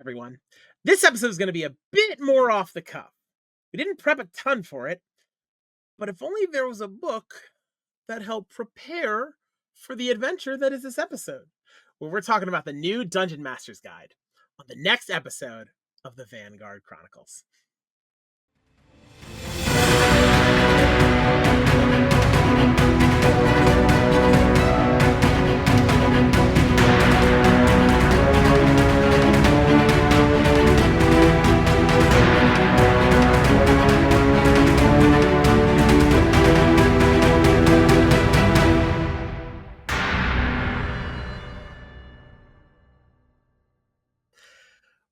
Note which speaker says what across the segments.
Speaker 1: everyone. This episode is going to be a bit more off the cuff. We didn't prep a ton for it, but if only there was a book that helped prepare for the adventure that is this episode, where we're talking about the new Dungeon Master's Guide on the next episode of the Vanguard Chronicles.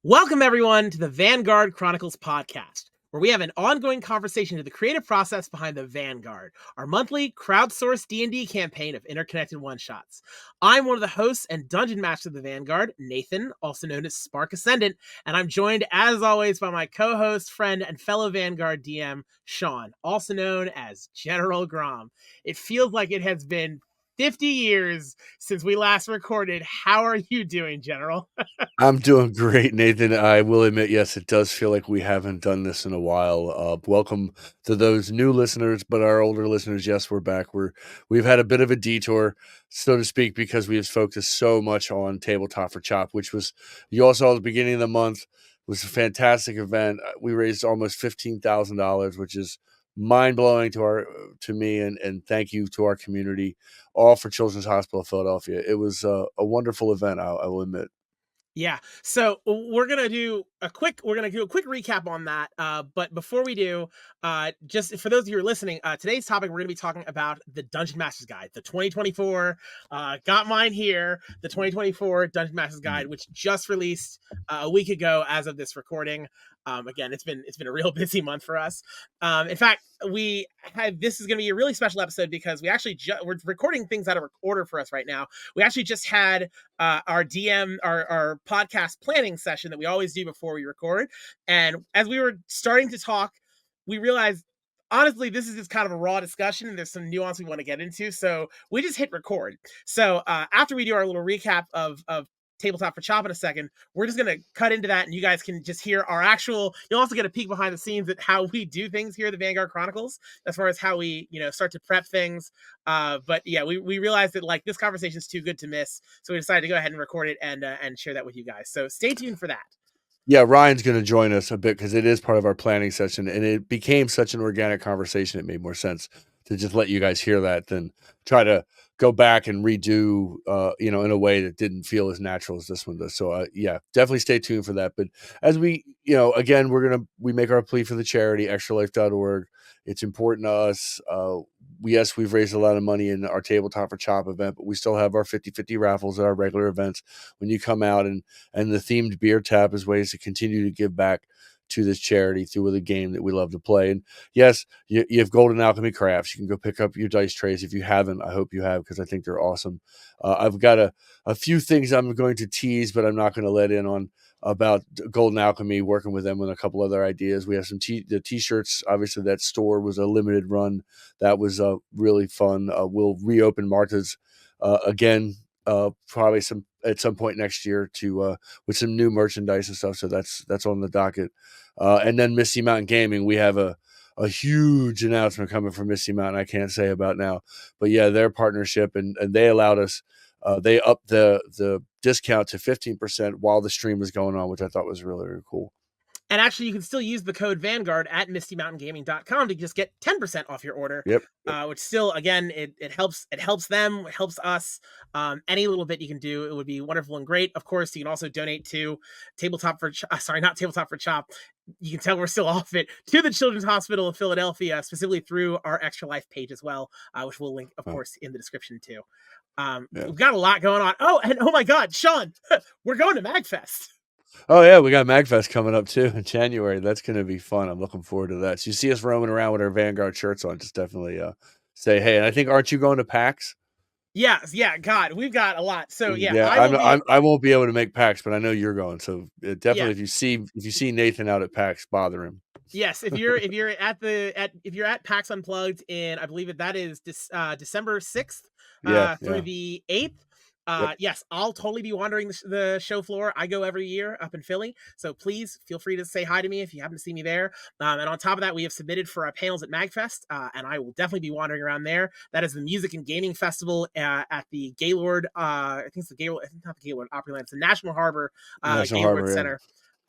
Speaker 1: Welcome, everyone, to the Vanguard Chronicles podcast, where we have an ongoing conversation to the creative process behind the Vanguard, our monthly crowdsourced D&D campaign of interconnected one-shots. I'm one of the hosts and Dungeon Master of the Vanguard, Nathan, also known as Spark Ascendant, and I'm joined, as always, by my co-host, friend, and fellow Vanguard DM, Sean, also known as General Grom. It feels like it has been 50 years since we last recorded. How are you doing, General?
Speaker 2: I'm doing great, Nathan. I will admit, yes, it does feel like we haven't done this in a while. Welcome to those new listeners, but our older listeners, yes, we're back. We've had a bit of a detour, so to speak, because we have focused so much on Tabletop for Chop, which was, you all saw at the beginning of the month, was a fantastic event. We raised almost $15,000, which is mind-blowing to me, and thank you to our community, all for Children's Hospital of Philadelphia. It was a wonderful event, I will admit.
Speaker 1: Yeah, so we're gonna do a quick recap on that. But before we do, just for those of you who are listening, today's topic, we're gonna be talking about the Dungeon Master's Guide, the 2024. Got mine here, the 2024 Dungeon Master's Guide, which just released a week ago as of this recording. Again, it's been a real busy month for us. In fact, this is going to be a really special episode because we actually we're recording things out of order for us right now. We actually just had our podcast planning session that we always do before we record, and as we were starting to talk, we realized, honestly, this is just kind of a raw discussion, and there's some nuance we want to get into. So we just hit record. So after we do our little recap of Tabletop for Chop in a second, we're just going to cut into that, and you guys can just hear our actual, you'll also get a peek behind the scenes at how we do things here at the Vanguard Chronicles, as far as how we, start to prep things. But yeah, we realized that this conversation is too good to miss. So we decided to go ahead and record it and share that with you guys. So stay tuned for that.
Speaker 2: Yeah, Ryan's going to join us a bit because it is part of our planning session, and it became such an organic conversation. It made more sense to just let you guys hear that than try to go back and redo, in a way that didn't feel as natural as this one does. So, yeah, definitely stay tuned for that. But as we, again, we make our plea for the charity, extralife.org. It's important to us. Yes, we've raised a lot of money in our Tabletop for Chop event, but we still have our 50-50 raffles at our regular events. When you come out, and the themed beer tap is ways to continue to give back to this charity through the game that we love to play. And yes, you have Golden Alchemy crafts. You can go pick up your dice trays. If you haven't, I hope you have, because I think they're awesome. I've got a few things I'm going to tease, but I'm not going to let in on about Golden Alchemy, working with them with a couple other ideas. We have some the t-shirts. Obviously, that store was a limited run. That was really fun. We'll reopen Martha's again, probably at some point next year with some new merchandise and stuff. So that's on the docket. And then Misty Mountain Gaming, we have a huge announcement coming from Misty Mountain. I can't say about now, but yeah, their partnership, and they allowed us. They upped the discount to 15% while the stream was going on, which I thought was really, really cool.
Speaker 1: And actually, you can still use the code Vanguard at mistymountaingaming.com to just get 10% off your order.
Speaker 2: Yep.
Speaker 1: Which still, again, it helps them, it helps us. Any little bit you can do, it would be wonderful and great. Of course, you can also donate to not Tabletop for Chop. You can tell we're still off it, to the Children's Hospital of Philadelphia, specifically through our Extra Life page as well, which we'll link, of course, in the description too. We've got a lot going on. Oh, and oh my God, Sean, we're going to MagFest.
Speaker 2: Oh yeah, we got MagFest coming up too in January. That's going to be fun. I'm looking forward to that. So you see us roaming around with our Vanguard shirts on, just definitely say hey. And I think, aren't you going to PAX?
Speaker 1: Yes, yeah. God, we've got a lot. So yeah,
Speaker 2: I won't be able to make PAX, but I know you're going. So definitely, if you see Nathan out at PAX, bother him.
Speaker 1: Yes, if you're at PAX Unplugged in, I believe that is December 6th through the 8th.
Speaker 2: Yep.
Speaker 1: Yes, I'll totally be wandering the show floor. I go every year up in Philly, so please feel free to say hi to me if you happen to see me there. And on top of that, we have submitted for our panels at MagFest, and I will definitely be wandering around there. That is the Music and Gaming Festival at the Gaylord. I think it's the Gaylord. I think not the Gaylord Opryland. It's the National Harbor
Speaker 2: National
Speaker 1: Gaylord
Speaker 2: Harbor.
Speaker 1: Center.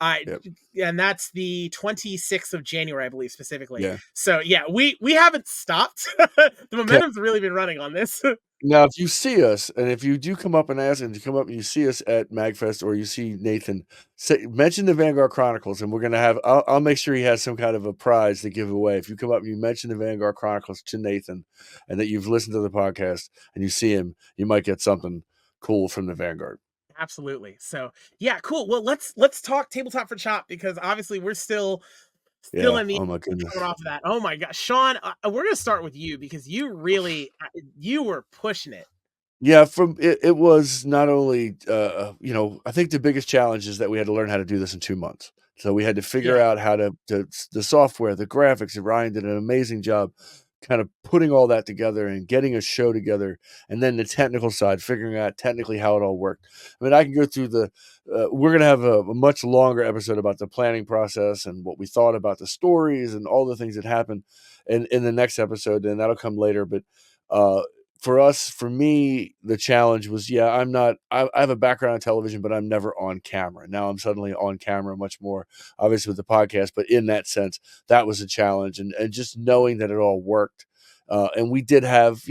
Speaker 1: I
Speaker 2: Yeah.
Speaker 1: and that's the 26th of January, I believe, specifically.
Speaker 2: Yeah.
Speaker 1: So yeah, we haven't stopped. The
Speaker 2: Okay.
Speaker 1: momentum's really been running on this.
Speaker 2: Now, if you see us, and if you do come up and ask, and you come up and you see us at MagFest, or you see Nathan, say, mention the Vanguard Chronicles, and we're gonna have. I'll make sure he has some kind of a prize to give away. If you come up and you mention the Vanguard Chronicles to Nathan, and that you've listened to the podcast, and you see him, you might get something cool from the Vanguard.
Speaker 1: Absolutely. So yeah, cool. Well, let's talk tabletop for chop because obviously we're still
Speaker 2: Yeah.
Speaker 1: in the
Speaker 2: Oh my goodness.
Speaker 1: coming off of that. Oh my gosh, Sean, we're gonna start with you because you really you were pushing it.
Speaker 2: Yeah, from it was not only I think the biggest challenge is that we had to learn how to do this in 2 months. So we had to figure
Speaker 1: Yeah,
Speaker 2: out how to the software, the graphics, and Ryan did an amazing job kind of putting all that together and getting a show together, and then the technical side, figuring out technically how it all worked. I mean, I can go through we're gonna have a much longer episode about the planning process and what we thought about the stories and all the things that happened in the next episode, and that'll come later. But uh for me, the challenge was, yeah, I have a background on television, but I'm never on camera. Now I'm suddenly on camera much more, obviously with the podcast, but in that sense, that was a challenge. And just knowing that it all worked. And we did have,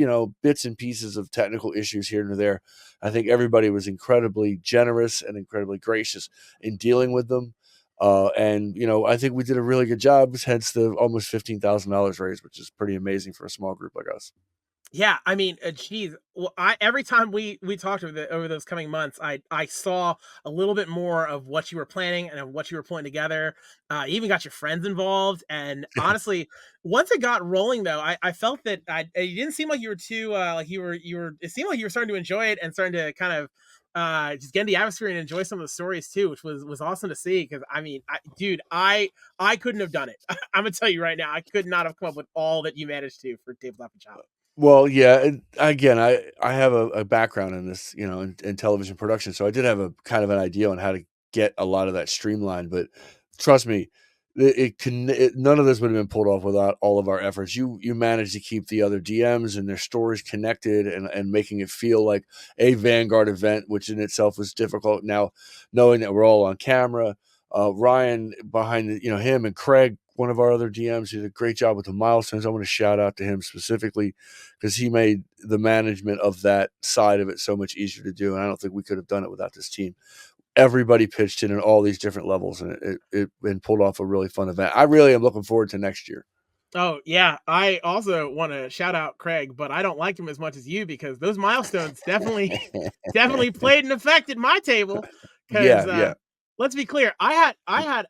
Speaker 2: bits and pieces of technical issues here and there. I think everybody was incredibly generous and incredibly gracious in dealing with them. And I think we did a really good job, hence the almost $15,000 raised, which is pretty amazing for a small group like us.
Speaker 1: yeah. I mean, geez. Well, I every time we talked over those coming months, I saw a little bit more of what you were planning and of what you were pulling together. You even got your friends involved, and honestly, once it got rolling, though, I felt that it didn't seem like you were too like you were. It seemed like you were starting to enjoy it and starting to kind of just get in the atmosphere and enjoy some of the stories too, which was awesome to see. Because I mean, dude, I couldn't have done it. I'm gonna tell you right now, I could not have come up with all that you managed to for tabletop and chop.
Speaker 2: Well, yeah, and again, I have a background in this, in television production, so I did have a kind of an idea on how to get a lot of that streamlined. But trust me, none of this would have been pulled off without all of our efforts. You managed to keep the other DMs and their stories connected, and making it feel like a Vanguard event, which in itself was difficult. Now, knowing that we're all on camera, Ryan behind him, and Craig, one of our other DMs, did a great job with the milestones. I want to shout out to him specifically because he made the management of that side of it so much easier to do. And I don't think we could have done it without this team. Everybody pitched in at all these different levels, and it pulled off a really fun event. I really am looking forward to next year.
Speaker 1: Oh yeah, I also want to shout out Craig, but I don't like him as much as you because those milestones definitely definitely played an effect at my table. Because
Speaker 2: Yeah, yeah.
Speaker 1: let's be clear, I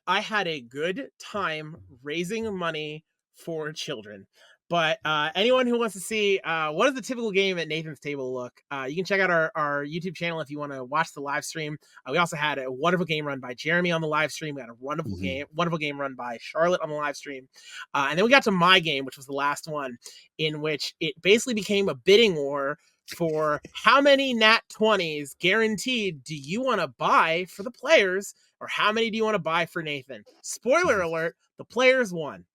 Speaker 1: had a good time raising money for children. But anyone who wants to see what does the typical game at Nathan's table look, you can check out our YouTube channel if you want to watch the live stream. We also had a wonderful game run by Jeremy on the live stream. We had a
Speaker 2: Mhm.
Speaker 1: wonderful game run by Charlotte on the live stream, and then we got to my game, which was the last one, in which it basically became a bidding war for how many nat 20s guaranteed do you want to buy for the players, or how many do you want to buy for Nathan? Spoiler alert: the players won.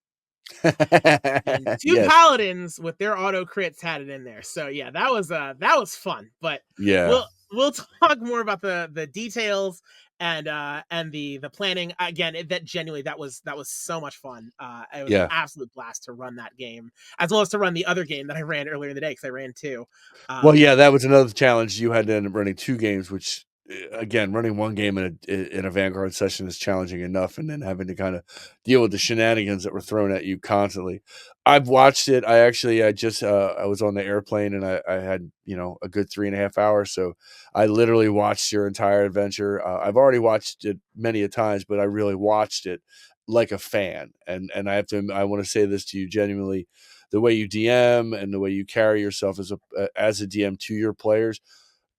Speaker 1: And two
Speaker 2: Yes.
Speaker 1: paladins with their auto crits had it in there. So yeah, that was fun. But
Speaker 2: Yeah.
Speaker 1: we'll talk more about the details and the planning again. That genuinely that was so much fun. It was an
Speaker 2: Yeah.
Speaker 1: absolute blast to run that game, as well as to run the other game that I ran earlier in the day because I ran two.
Speaker 2: Well,
Speaker 1: Um,
Speaker 2: yeah, that was another challenge. You had to end up running 2 games, which, again, running 1 game in a Vanguard session is challenging enough, and then having to kinda deal with the shenanigans that were thrown at you constantly. I've watched it. I just, I was on the airplane, and I had, a good 3.5 hours, so I literally watched your entire adventure. I've already watched it many a times, but I really watched it like a fan, and I wanna say this to you genuinely, the way you DM and the way you carry yourself as a DM to your players,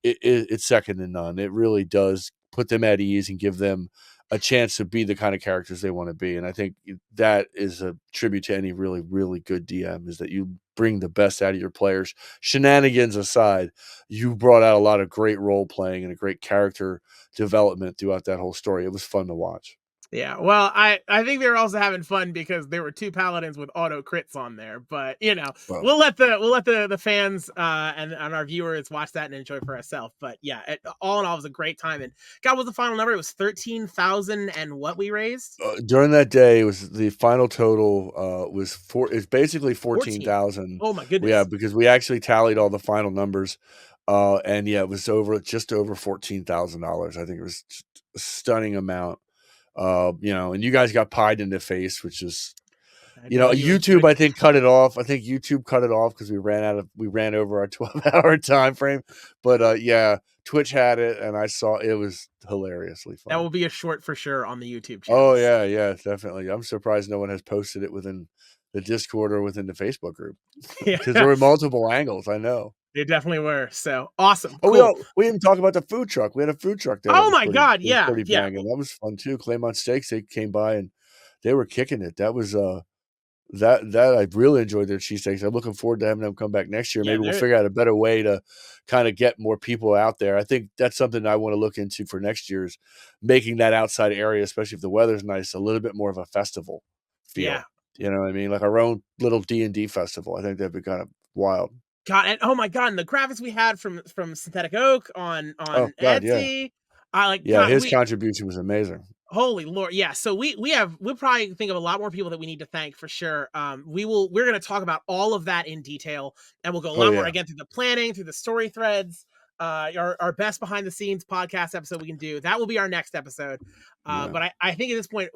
Speaker 2: it's second to none. It really does put them at ease and give them a chance to be the kind of characters they want to be. And I think that is a tribute to any really, really good DM, is that you bring the best out of your players. Shenanigans aside, you brought out a lot of great role playing and a great character development throughout that whole story. It was fun to watch.
Speaker 1: Yeah, well, I think they were also having fun because there were 2 paladins with auto crits on there. But
Speaker 2: Well,
Speaker 1: we'll let the fans and our viewers watch that and enjoy for ourselves. But yeah, all in all, it was a great time. And God, what was the final number? It was 13,000 and what we raised?
Speaker 2: during that day, it was the final total was it's basically
Speaker 1: 14.
Speaker 2: 14,000.
Speaker 1: Oh my
Speaker 2: Yeah,
Speaker 1: goodness.
Speaker 2: because we actually tallied all the final numbers. And yeah, it was just over $14,000. I think it was just a stunning amount. And you guys got pied in the face, which is,
Speaker 1: I know you
Speaker 2: YouTube,
Speaker 1: enjoyed.
Speaker 2: I think cut it off. I think YouTube cut it off because we ran over our 12-hour time frame. But yeah, Twitch had it, and I saw it was hilariously
Speaker 1: That
Speaker 2: funny.
Speaker 1: will be a short for sure on the YouTube
Speaker 2: Oh
Speaker 1: channel.
Speaker 2: yeah, definitely. I'm surprised no one has posted it within the Discord or within the Facebook group because there
Speaker 1: Yeah,
Speaker 2: were multiple angles. I know.
Speaker 1: they definitely were. So awesome,
Speaker 2: Oh,
Speaker 1: cool.
Speaker 2: we didn't talk about the food truck. We had a food truck there that
Speaker 1: Oh
Speaker 2: was
Speaker 1: my
Speaker 2: pretty
Speaker 1: God,
Speaker 2: it was
Speaker 1: yeah,
Speaker 2: pretty
Speaker 1: yeah,
Speaker 2: banging. That was fun too. Claymont Steaks, they came by and they were kicking it. That was that I really enjoyed their cheesesteaks. I'm looking forward to having them come back next year.
Speaker 1: yeah.
Speaker 2: Maybe we'll
Speaker 1: They're
Speaker 2: figure out a better way to kind of get more people out there. I think that's something I want to look into for next year's making that outside area, especially if the weather's nice, a little bit more of a festival
Speaker 1: yeah.
Speaker 2: feel. You know what I mean? Like our own little D&D festival. I think that'd be kind of wild.
Speaker 1: God, and oh my God, and the graphics we had from SyntheticOak
Speaker 2: Oh
Speaker 1: on
Speaker 2: God, yeah.
Speaker 1: Etsy, I like
Speaker 2: Yeah,
Speaker 1: God.
Speaker 2: his contribution was amazing.
Speaker 1: Holy Lord, yeah. So we'll probably think of a lot more people that we need to thank for sure. We're going to talk about all of that in detail, and we'll go a
Speaker 2: Oh
Speaker 1: lot more
Speaker 2: yeah.
Speaker 1: again through the planning, through the story threads. Our best behind the scenes podcast episode we can do that will be our next episode.
Speaker 2: Yeah.
Speaker 1: But I think at this point,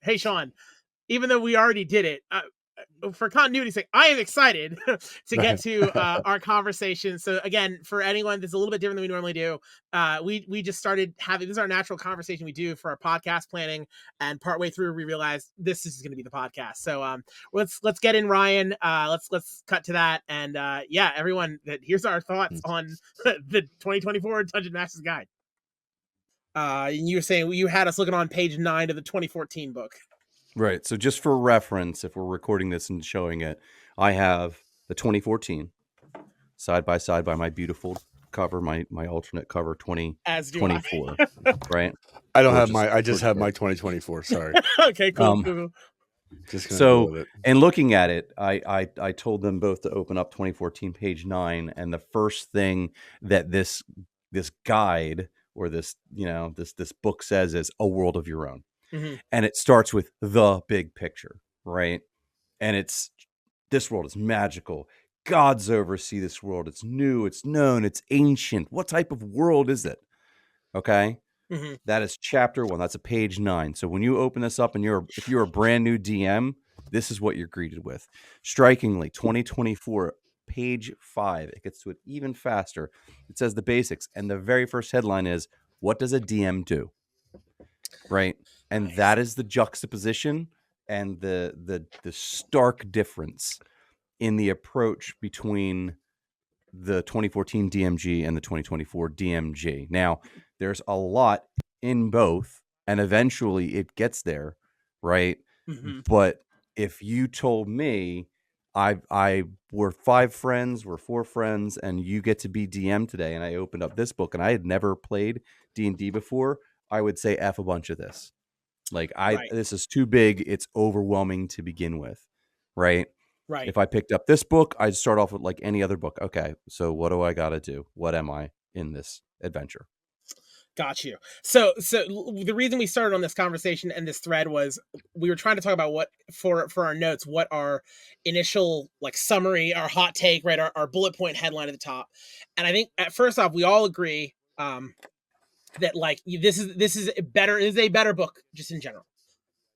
Speaker 1: hey Sean, even though we already did it, for continuity's sake, I am excited to get to our conversation. So again, for anyone that's a little bit different than we normally do, we just started having this is our natural conversation we do for our podcast planning, and partway through we realized this is going to be the podcast. So let's get in Ryan. Let's cut to that, and yeah, everyone, here's our thoughts on the 2024 Dungeon Masters Guide. And you were saying you had us looking on page 9 of the 2014 book.
Speaker 3: Right. So just for reference, if we're recording this and showing it, I have the 2014 side by side by my beautiful cover, my alternate cover
Speaker 1: As do I.
Speaker 3: 2024. Right.
Speaker 2: I don't have
Speaker 3: Gorgeous,
Speaker 2: I just
Speaker 3: gorgeous
Speaker 2: have my
Speaker 3: work.
Speaker 2: 2024. Sorry.
Speaker 1: Okay, cool.
Speaker 2: Just gonna go
Speaker 3: So,
Speaker 2: with it.
Speaker 3: and looking at it, I told them both to open up 2014 page 9, and the first thing that this guide or this book says is a world of your own.
Speaker 1: Mm-hmm.
Speaker 3: And it starts with the big picture, right? And this world is magical. Gods oversee this world. It's new, it's known, it's ancient. What type of world is it? Okay.
Speaker 1: Mm-hmm.
Speaker 3: That is chapter 1. That's a page 9. So when you open this up and if you're a brand new DM, this is what you're greeted with. Strikingly, 2024, page 5. It gets to it even faster. It says the basics. And the very first headline is, what does a DM do? Right. And
Speaker 1: Nice.
Speaker 3: that is the juxtaposition and the stark difference in the approach between the 2014 DMG and the 2024 DMG. Now, there's a lot in both, and eventually it gets there, right?
Speaker 1: Mm-hmm.
Speaker 3: But if you told me we're 5 friends, we're 4 friends, and you get to be DM today, and I opened up this book and I had never played D&D before, I would say F a bunch of this. Like
Speaker 1: Right.
Speaker 3: this is too big. It's overwhelming to begin with. Right.
Speaker 1: Right.
Speaker 3: If I picked up this book, I'd start off with like any other book. Okay. So what do I got to do? What am I in this adventure?
Speaker 1: Got you. So the reason we started on this conversation and this thread was we were trying to talk about what for our notes, what our initial like summary, our hot take, right? Our bullet point headline at the top. And I think at first off, we all agree, that like this is a better book just in general.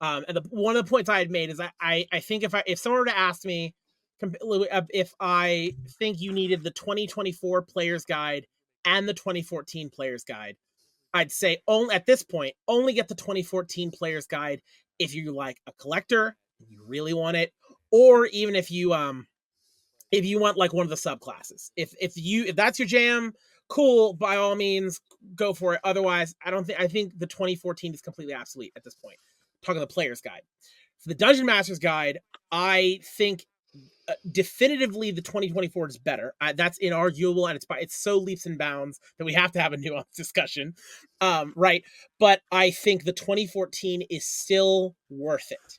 Speaker 1: And one of the points I had made is I think if someone were to ask me if I think you needed the 2024 player's guide and the 2014 player's guide, I'd say only at this point only get the 2014 player's guide if you like a collector, you really want it, or even if you want like one of the subclasses. If that's your jam, cool, by all means go for it. Otherwise, I think the 2014 is completely obsolete at this point. Talking the player's guide. For the Dungeon Master's Guide, I think definitively the 2024 is better. That's inarguable, and it's so leaps and bounds that we have to have a nuanced discussion, right? But I think the 2014 is still worth it.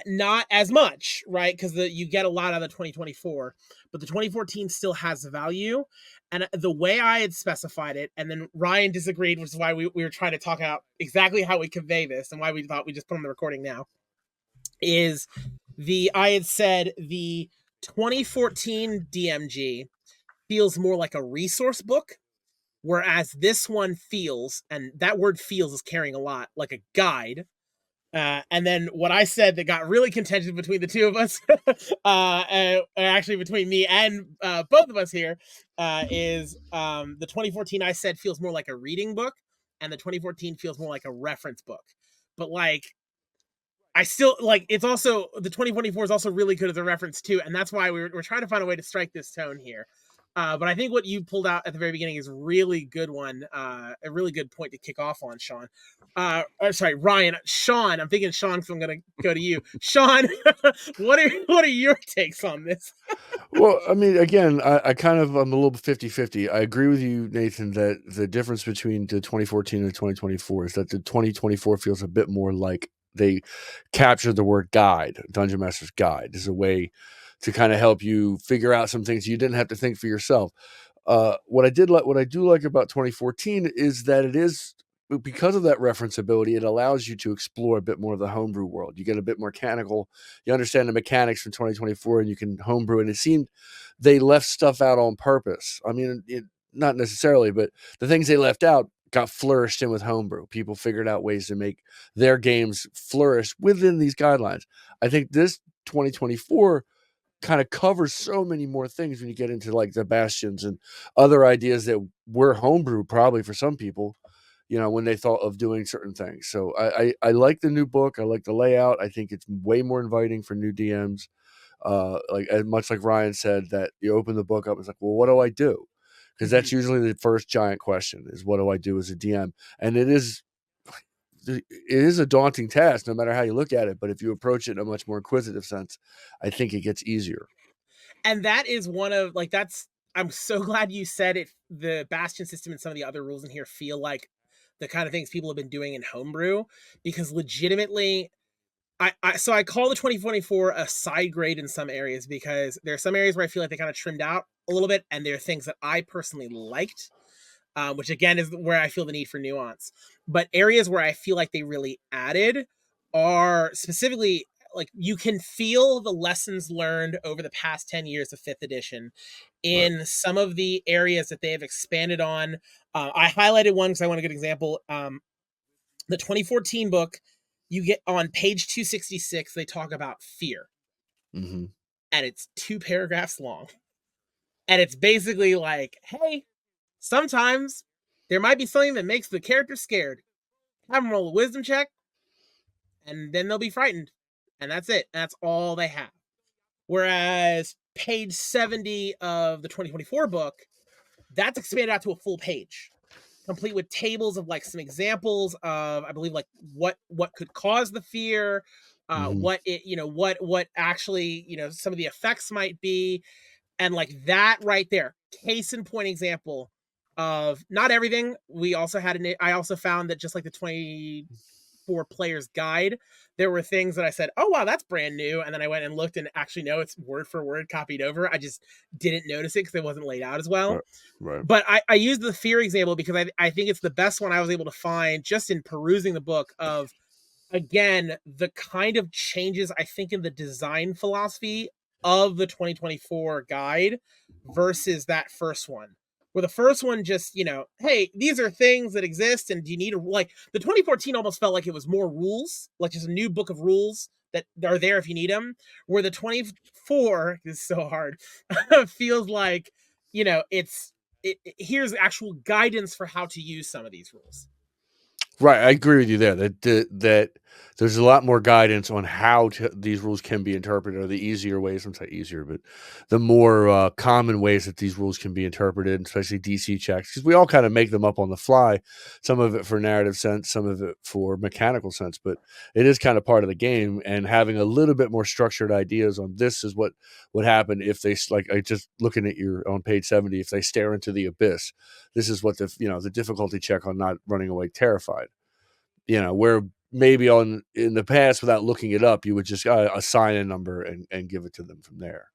Speaker 1: Not as much, right? Because you get a lot out of the 2024, but the 2014 still has value. And the way I had specified it, and then Ryan disagreed, which is why we were trying to talk out exactly how we convey this and why we thought we just put on the recording now, is I had said the 2014 DMG feels more like a resource book, whereas this one feels, and that word feels is carrying a lot, like a guide. And then what I said that got really contentious between the two of us, actually between me and both of us here, is the 2014 I said feels more like a reading book, and the 2014 feels more like a reference book. But like, I still like, it's also, the 2024 is also really good as a reference too, and that's why we're trying to find a way to strike this tone here. But I think what you pulled out at the very beginning is a really good one, a really good point to kick off on, Sean. Sorry, Ryan. Sean, I'm thinking Sean, so I'm going to go to you. Sean, what are your takes on this?
Speaker 2: Well, I mean, again, I'm a little 50-50. I agree with you, Nathan, that the difference between the 2014 and the 2024 is that the 2024 feels a bit more like they captured the word guide, Dungeon Master's Guide, as a way to kind of help you figure out some things you didn't have to think for yourself. What I do like about 2014 is that it is, because of that referenceability, it allows you to explore a bit more of the homebrew world. You get a bit more mechanical. You understand the mechanics from 2024, and you can homebrew. And it seemed they left stuff out on purpose. I mean, not necessarily, but the things they left out got flourished in with homebrew. People figured out ways to make their games flourish within these guidelines. I think this 2024 kind of covers so many more things when you get into like the bastions and other ideas that were homebrew probably for some people, when they thought of doing certain things. So I like the new book. I like the layout. I think it's way more inviting for new DMs. Like as much like Ryan said, that you open the book up, it's like, well, what do I do? Because that's usually the first giant question is, what do I do as a DM? And it is a daunting task, no matter how you look at it. But if you approach it in a much more inquisitive sense, I think it gets easier.
Speaker 1: And that is one of I'm so glad you said it. The bastion system and some of the other rules in here feel like the kind of things people have been doing in homebrew, because legitimately, I call the 2024 a side grade in some areas, because there are some areas where I feel like they kind of trimmed out a little bit, and there are things that I personally liked, which again is where I feel the need for nuance. But areas where I feel like they really added are specifically, like, you can feel the lessons learned over the past 10 years of 5th edition in some of the areas that they have expanded on. I highlighted one because I want a good example. The 2014 book, you get on page 266, they talk about fear.
Speaker 2: Mm-hmm.
Speaker 1: And it's 2 paragraphs long. And it's basically like, hey, sometimes there might be something that makes the character scared. Have them roll a wisdom check, and then they'll be frightened. And that's it. That's all they have. Whereas page 70 of the 2024 book, that's expanded out to a full page, complete with tables of like some examples of, I believe, like what could cause the fear, what it, what actually, some of the effects might be. And like that right there, case in point example of not everything. We also had I also found that just like the 24 players guide, there were things that I said, oh wow, that's brand new, and then I went and looked, and actually no, it's word for word copied over. I just didn't notice it because it wasn't laid out as well.
Speaker 2: Right.
Speaker 1: But I used the fear example because I think it's the best one I was able to find just in perusing the book of, again, the kind of changes I think in the design philosophy of the 2024 guide versus that first one. Where the first one just, hey, these are things that exist, and do you need like, the 2014 almost felt like it was more rules, like just a new book of rules that are there if you need them. Where the 24 is so hard, feels like, here's actual guidance for how to use some of these rules.
Speaker 2: Right, I agree with you there. That there's a lot more guidance on how these rules can be interpreted, or the easier ways. I'm saying easier, but the more common ways that these rules can be interpreted, especially DC checks, because we all kind of make them up on the fly. Some of it for narrative sense, some of it for mechanical sense, but it is kind of part of the game. And having a little bit more structured ideas on this is what would happen if they, like, I just looking at your on page 70, if they stare into the abyss, this is what the difficulty check on not running away terrified. Where maybe in the past, without looking it up, you would just assign a number and give it to them from there.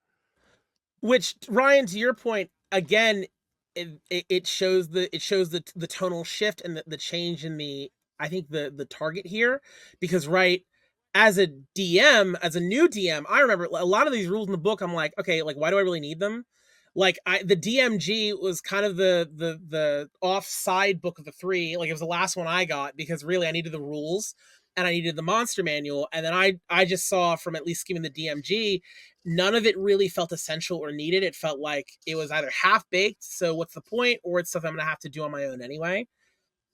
Speaker 1: Which, Ryan, to your point, again, it shows the tonal shift and the change in I think the target here, because as a DM, as a new DM, I remember a lot of these rules in the book. I'm like, okay, like, why do I really need them? Like, the DMG was kind of the offside book of the three. Like, it was the last one I got because really I needed the rules and I needed the monster manual. And then I just saw from at least skimming the DMG, none of it really felt essential or needed. It felt like it was either half baked, so what's the point, or it's stuff I'm gonna have to do on my own anyway.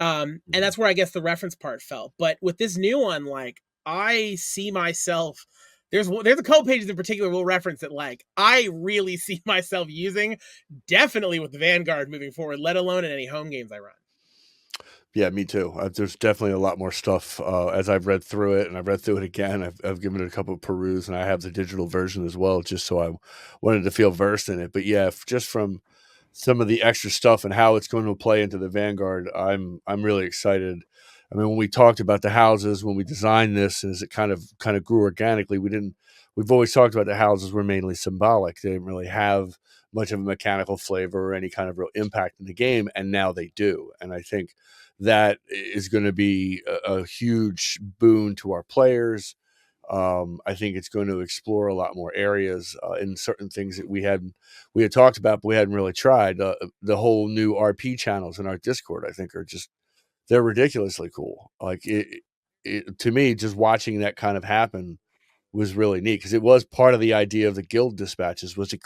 Speaker 1: And that's where I guess the reference part fell. But with this new one, like, I see myself. There's a couple pages in particular we'll reference that, like, I really see myself using, definitely with the Vanguard moving forward, let alone in any home games I run.
Speaker 2: Yeah, me too. There's definitely a lot more stuff as I've read through it, and I've read through it again. I've given it a couple of peruse, and I have the digital version as well, just so I wanted to feel versed in it. But yeah, just from some of the extra stuff and how it's going to play into the Vanguard, I'm really excited. I mean, when we talked about the houses, when we designed this, as it kind of grew organically, we've always talked about the houses were mainly symbolic. They didn't really have much of a mechanical flavor or any kind of real impact in the game, and now they do. And I think that is going to be a huge boon to our players. I think it's going to explore a lot more areas in certain things that we had talked about, but we hadn't really tried. The whole new RP channels in our Discord, I think, they're ridiculously cool. Like to me, just watching that kind of happen was really neat, because it was part of the idea of the guild dispatches was to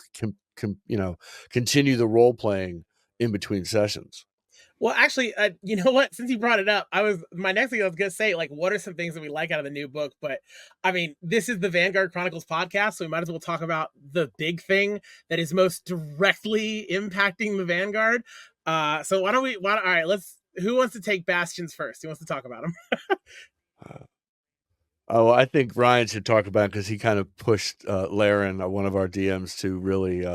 Speaker 2: continue the role playing in between sessions.
Speaker 1: Well, actually, you know what? Since you brought it up, my next thing I was gonna say, like, what are some things that we like out of the new book? But I mean, this is the Vanguard Chronicles podcast, so we might as well talk about the big thing that is most directly impacting the Vanguard. So why don't all right, who wants to take Bastions first? Who wants to talk about them?
Speaker 2: I think Ryan should talk about it, because he kind of pushed Laren, one of our DMs, to really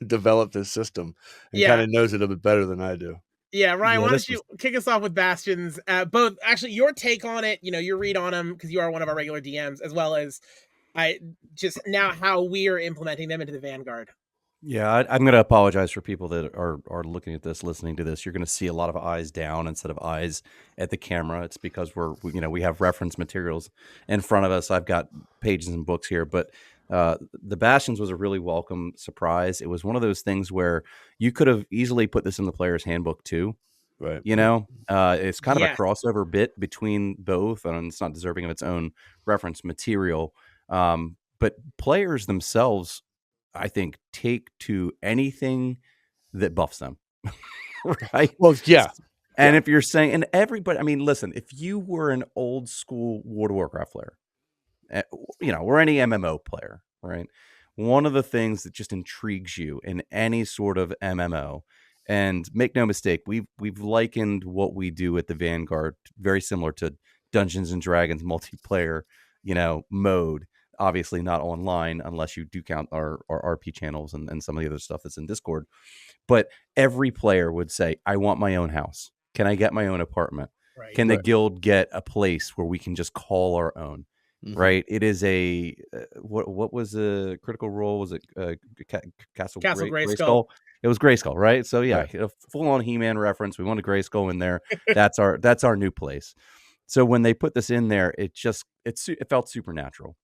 Speaker 2: develop this system and kind of knows it a bit better than I do.
Speaker 1: Yeah, Ryan, why don't you kick us off with Bastions? Both, actually, your take on it, your read on them, because you are one of our regular DMs, as well as just now how we are implementing them into the Vanguard.
Speaker 3: Yeah, I'm going to apologize for people that are looking at this, listening to this. You're going to see a lot of eyes down instead of eyes at the camera. It's because we have reference materials in front of us. I've got pages and books here, but the Bastions was a really welcome surprise. It was one of those things where you could have easily put this in the player's handbook too.
Speaker 2: Right.
Speaker 3: It's kind of a crossover bit between both, and it's not deserving of its own reference material. But players themselves, I think, take to anything that buffs them. Right?
Speaker 2: Well, yeah.
Speaker 3: And if you're saying, and everybody, I mean, listen, if you were an old school World of Warcraft player, or any MMO player, right? One of the things that just intrigues you in any sort of MMO, and make no mistake, we've likened what we do at the Vanguard very similar to Dungeons and Dragons multiplayer, mode. Obviously not online, unless you do count our RP channels and some of the other stuff that's in Discord. But every player would say, I want my own house. Can I get my own apartment? Right. Can the guild get a place where we can just call our own? Mm-hmm. Right? It is a what was a Critical Role? Was it Castle Grayskull? It was Grayskull, right? So yeah, right. A full-on He-Man reference. We wanted Grayskull in there. That's our new place. So when they put this in there, it felt supernatural.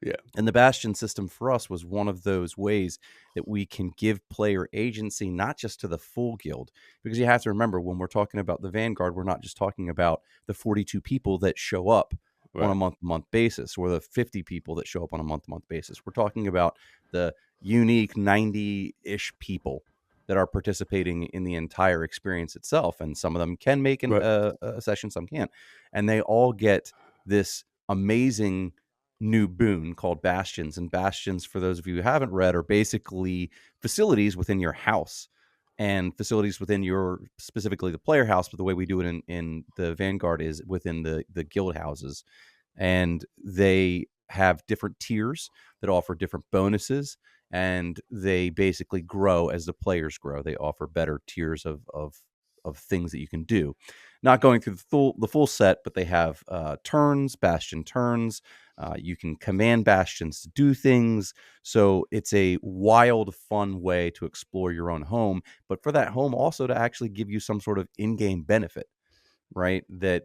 Speaker 2: Yeah.
Speaker 3: And the Bastion system for us was one of those ways that we can give player agency, not just to the full guild, because you have to remember, when we're talking about the Vanguard, we're not just talking about the 42 people that show up on a month-to-month basis, or the 50 people that show up on a month-to-month basis. We're talking about the unique 90-ish people that are participating in the entire experience itself. And some of them can make a session, some can't. And they all get this amazing new boon called Bastions. And Bastions, for those of you who haven't read, are basically facilities within your house and facilities within your, specifically the player house, but the way we do it in the Vanguard is within the guild houses. And they have different tiers that offer different bonuses, and they basically grow as the players grow. They offer better tiers of things that you can do. Not going through the full set, but they have turns, bastion turns. You can command bastions to do things. So it's a wild, fun way to explore your own home, but for that home also to actually give you some sort of in-game benefit, right? That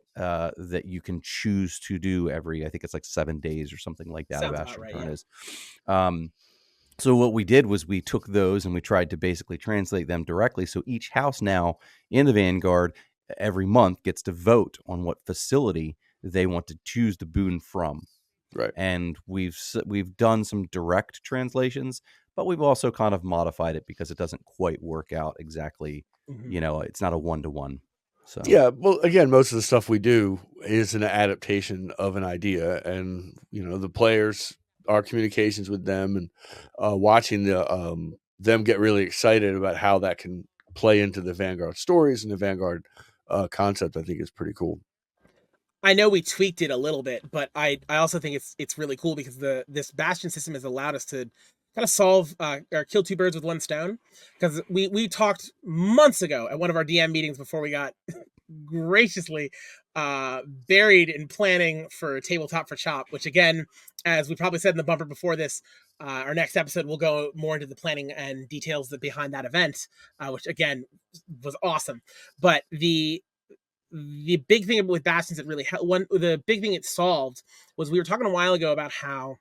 Speaker 3: you can choose to do every, I think it's like 7 days or something like that.
Speaker 1: Sounds
Speaker 3: A
Speaker 1: about
Speaker 3: bastion
Speaker 1: right,
Speaker 3: turn
Speaker 1: yeah.
Speaker 3: is. So what we did was we took those and we tried to basically translate them directly. So each house now in the Vanguard every month gets to vote on what facility they want to choose the boon from.
Speaker 2: Right.
Speaker 3: And we've done some direct translations, but we've also kind of modified it because it doesn't quite work out exactly.
Speaker 1: Mhm.
Speaker 3: You know, it's not a one-to-one. So
Speaker 2: Yeah, well, again, most of the stuff we do is an adaptation of an idea, and the players, our communications with them, and watching them get really excited about how that can play into the Vanguard stories and the Vanguard concept, I think is pretty cool.
Speaker 1: I know we tweaked it a little bit, but I also think it's really cool because this bastion system has allowed us to kind of solve or kill two birds with one stone. Because we talked months ago at one of our DM meetings before we got graciously buried in planning for Tabletop for Chop, which again, as we probably said in the bumper before this, our next episode will go more into the planning and details that behind that event, which again was awesome. But the big thing with Bastions that really the big thing it solved was we were talking a while ago about how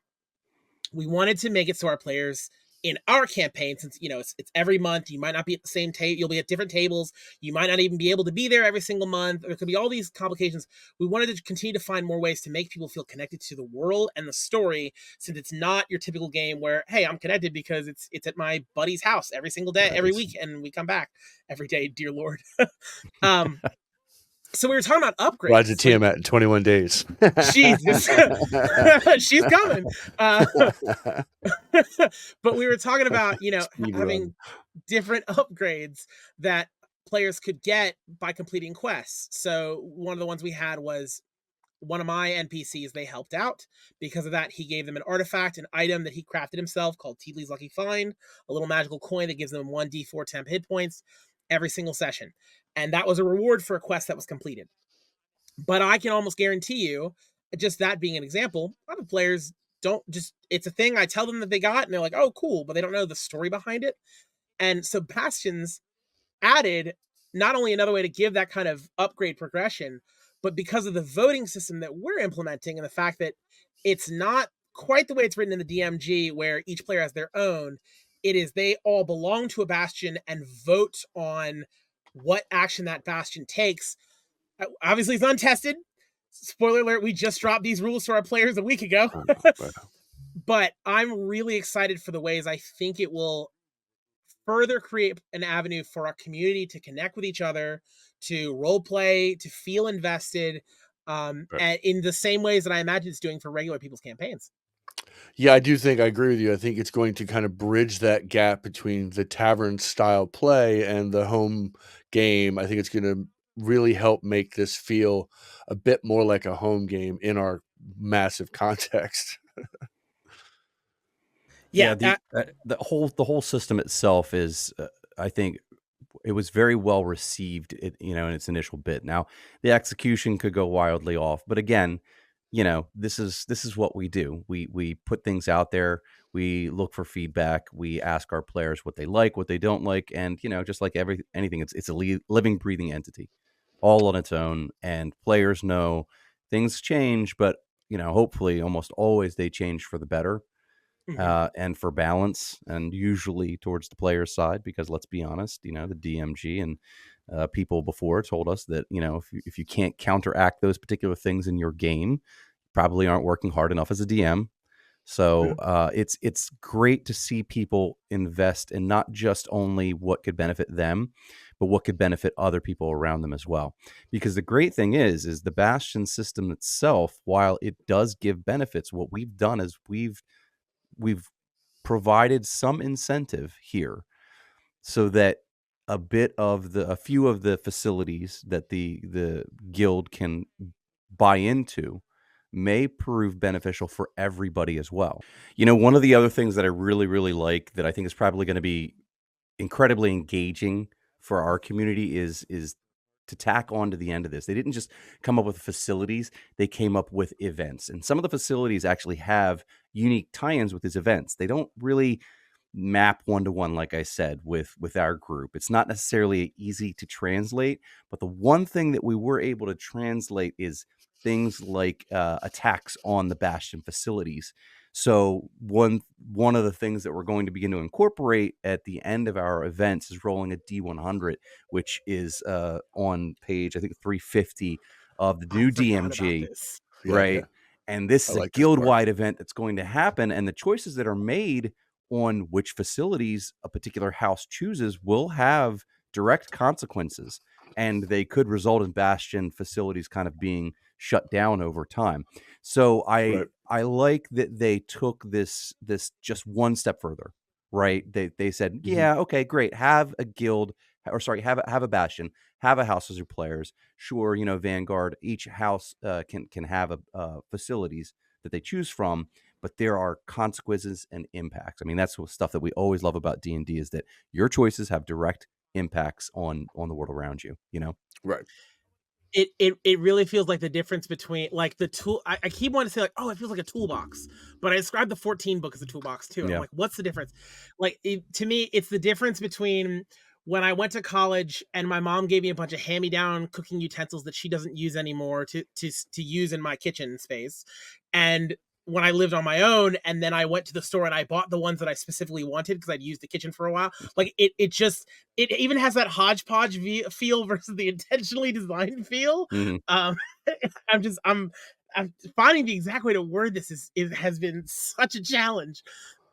Speaker 1: we wanted to make it so our players in our campaign, since it's every month, you might not be at the same table, you'll be at different tables, you might not even be able to be there every single month, there could be all these complications. We wanted to continue to find more ways to make people feel connected to the world and the story, since it's not your typical game where, hey, I'm connected because it's at my buddy's house every single day, every week, and we come back every day, dear Lord. So we were talking about
Speaker 2: Rides to
Speaker 1: upgrades.
Speaker 2: Tiamat in 21 days.
Speaker 1: Jesus, she's coming. But we were talking about,
Speaker 2: Speed
Speaker 1: having
Speaker 2: run.
Speaker 1: different upgrades that players could get by completing quests. So one of the ones we had was one of my NPCs. They helped out. Because of that, he gave them an artifact, an item that he crafted himself called Teedley's Lucky Find, a little magical coin that gives them 1d4 temp hit points every single session. And that was a reward for a quest that was completed. But I can almost guarantee you, just that being an example, a lot of players don't just, it's a thing I tell them that they got and they're like, oh, cool, but they don't know the story behind it. And so Bastions added not only another way to give that kind of upgrade progression, but because of the voting system that we're implementing and the fact that it's not quite the way it's written in the DMG where each player has their own, it is they all belong to a bastion and vote on what action that bastion takes. Obviously, it's untested. Spoiler alert, we just dropped these rules to our players a week ago. But I'm really excited for the ways I think it will further create an avenue for our community to connect with each other, to role play, to feel invested, and in the same ways that I imagine it's doing for regular people's campaigns.
Speaker 2: Yeah, I agree with you. I think it's going to kind of bridge that gap between the tavern style play and the home game. I think it's going to really help make this feel a bit more like a home game in our massive context.
Speaker 3: Yeah, the whole system itself is, I think, it was very well received, in its initial bit. Now, the execution could go wildly off, but again, this is what we do. We put things out there. We look for feedback. We ask our players what they like, what they don't like, and just like anything, it's a living, breathing entity, all on its own. And players know things change, but hopefully, almost always they change for the better. And for balance, and usually towards the player's side, because let's be honest, the DMG and people before told us that if you can't counteract those particular things in your game, you probably aren't working hard enough as a DM. So it's great to see people invest in not just only what could benefit them, but what could benefit other people around them as well. Because the great thing is the Bastion system itself, while it does give benefits, what we've done is we've provided some incentive here so that a few of the facilities that the guild can buy into may prove beneficial for everybody as well. One of the other things that I really, really like that I think is probably going to be incredibly engaging for our community is to tack on to the end of this. They didn't just come up with facilities, they came up with events. And some of the facilities actually have unique tie-ins with these events. They don't really map one-to-one, like I said, with our group. It's not necessarily easy to translate, but the one thing that we were able to translate is things like attacks on the Bastion facilities. So one of the things that we're going to begin to incorporate at the end of our events is rolling a D100, which is on page, I think, 350 of the new DMG, right?
Speaker 2: Yeah.
Speaker 3: And this is a
Speaker 2: like
Speaker 3: guild-wide event that's going to happen, and the choices that are made on which facilities a particular house chooses will have direct consequences, and they could result in Bastion facilities kind of being shut down over time. So I like that they took this just one step further, right? They said, yeah, okay, great. Have a guild, or sorry, have a Bastion, have a house as your players. Sure, Vanguard, each house can have facilities that they choose from, but there are consequences and impacts. I mean, that's stuff that we always love about D&D is that your choices have direct impacts on the world around you,
Speaker 2: Right.
Speaker 1: It really feels like the difference between like the tool. I keep wanting to say like, oh, it feels like a toolbox, but I described the 14 book as a toolbox too. And I'm like, what's the difference? Like to me, it's the difference between when I went to college and my mom gave me a bunch of hand-me-down cooking utensils that she doesn't use anymore to use in my kitchen space, and when I lived on my own, and then I went to the store and I bought the ones that I specifically wanted because I'd used the kitchen for a while. Like it even has that hodgepodge feel versus the intentionally designed feel. Um, I'm finding the exact way to word this has been such a challenge.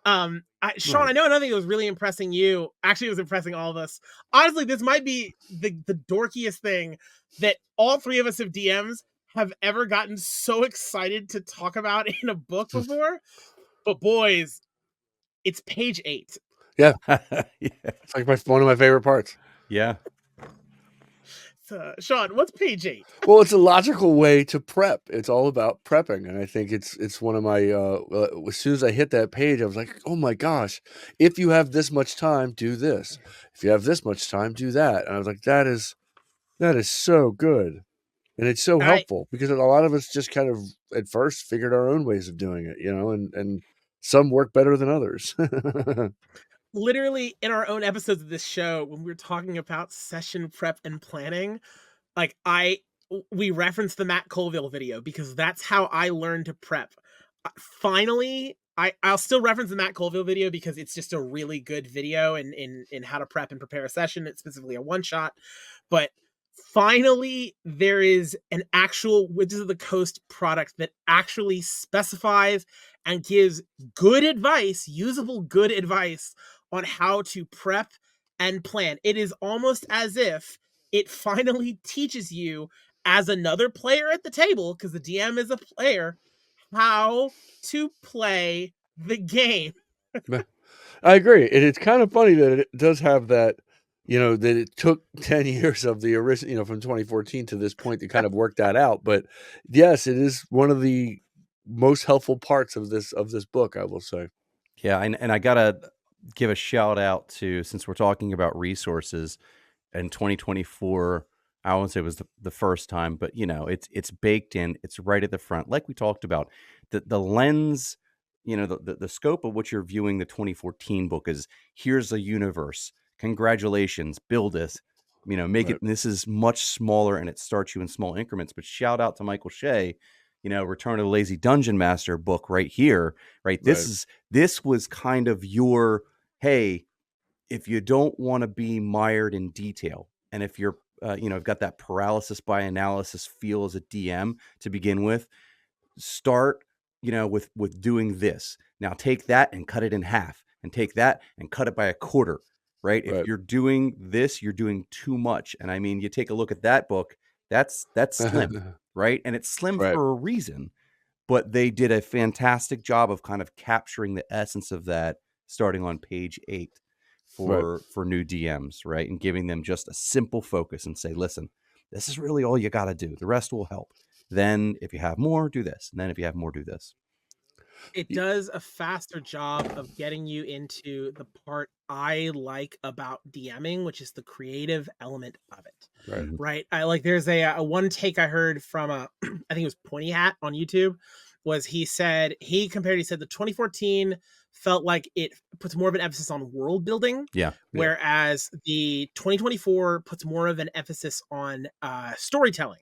Speaker 1: Sean, I know another thing that was really impressing you. Actually, it was impressing all of us. Honestly, this might be the dorkiest thing that all three of us have DMs have ever gotten so excited to talk about in a book before. But boys, it's page 8.
Speaker 2: Yeah.
Speaker 3: Yeah.
Speaker 2: It's like one of my favorite parts.
Speaker 3: Yeah.
Speaker 1: Sean, what's page 8?
Speaker 2: Well, it's a logical way to prep. It's all about prepping, and I think it's one of my. As soon as I hit that page, I was like, "Oh my gosh! If you have this much time, do this. If you have this much time, do that." And I was like, "That is so good, and it's so helpful because a lot of us just kind of at first figured our own ways of doing it, and some work better than others."
Speaker 1: Literally in our own episodes of this show, when we were talking about session prep and planning, like we referenced the Matt Colville video because that's how I learned to prep. Finally, I'll still reference the Matt Colville video because it's just a really good video in how to prep and prepare a session. It's specifically a one shot, but finally there is an actual Wizards of the Coast product that actually specifies and gives good advice, usable good advice on how to prep and plan. It is almost as if it finally teaches you as another player at the table, because the DM is a player, how to play the game.
Speaker 2: I agree. It's kind of funny that it does have that, that it took 10 years of the original, from 2014 to this point to kind of work that out. But yes, it is one of the most helpful parts of this book, I will say.
Speaker 3: Yeah, and I gotta give a shout out to, since we're talking about resources, in 2024. I won't say it was the first time, but it's baked in. It's right at the front, like we talked about. The lens, the scope of what you're viewing the 2014 book is. Here's a universe. Congratulations, build this. Make it. This is much smaller, and it starts you in small increments. But shout out to Michael Shea. Return of the Lazy Dungeon Master book right here. Right. This was kind of your, hey, if you don't want to be mired in detail, and if you're, got that paralysis by analysis feel as a DM to begin with, start with doing this. Now take that and cut it in half, and take that and cut it by a quarter, right? If you're doing this, you're doing too much. And I mean, you take a look at that book, that's slim, right? And it's slim for a reason, but they did a fantastic job of kind of capturing the essence of that starting on page 8 for new DMs, right? And giving them just a simple focus and say, listen, this is really all you got to do. The rest will help. Then if you have more, do this. And then if you have more, do this.
Speaker 1: It does a faster job of getting you into the part I like about DMing, which is the creative element of it. Right. I like, there's a one take I heard from I think it was Pointy Hat on YouTube, was he said the 2014 felt like it puts more of an emphasis on world building. Whereas the 2024 puts more of an emphasis on storytelling.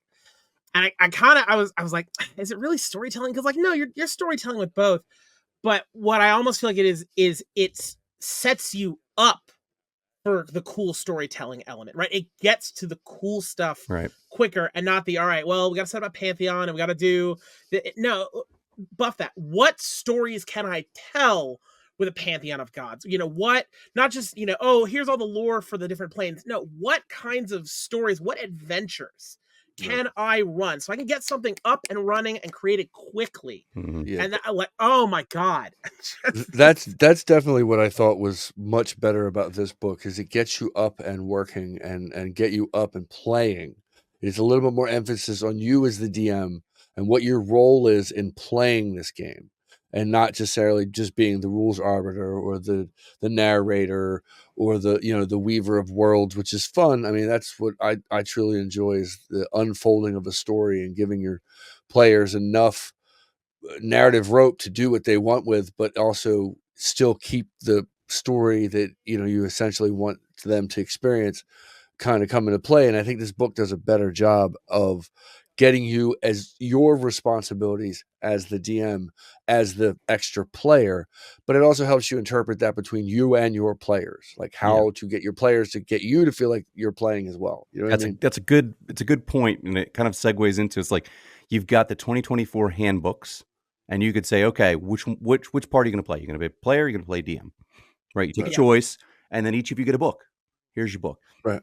Speaker 1: And I was like, is it really storytelling? Because like, no, you're storytelling with both. But what I almost feel like it is it sets you up for the cool storytelling element, right? It gets to the cool stuff quicker, and not the, all right, well, we got to set up a Pantheon and we got to do no, buff that. What stories can I tell with a Pantheon of gods? What, not just, oh, here's all the lore for the different planes. No, what kinds of stories, what adventures can I run so I can get something up and running and create it quickly? And like, oh my God.
Speaker 2: that's definitely what I thought was much better about this book, is it gets you up and working and get you up and playing. It's a little bit more emphasis on you as the DM and what your role is in playing this game, and not necessarily just being the rules arbiter or the narrator or the weaver of worlds, which is fun. I mean, that's what I truly enjoy, is the unfolding of a story and giving your players enough narrative rope to do what they want with, but also still keep the story that you essentially want them to experience kind of come into play. And I think this book does a better job of getting you as your responsibilities as the DM, as the extra player, but it also helps you interpret that between you and your players, like how to get your players to get you to feel like you're playing as well. You know what I mean?
Speaker 3: It's a good point, and it kind of segues into, it's like you've got the 2024 handbooks, and you could say, okay, which part are you going to play? You're going to be a player, you're going to play DM, right? You take a choice, and then each of you get a book. Here's your book.
Speaker 2: Right.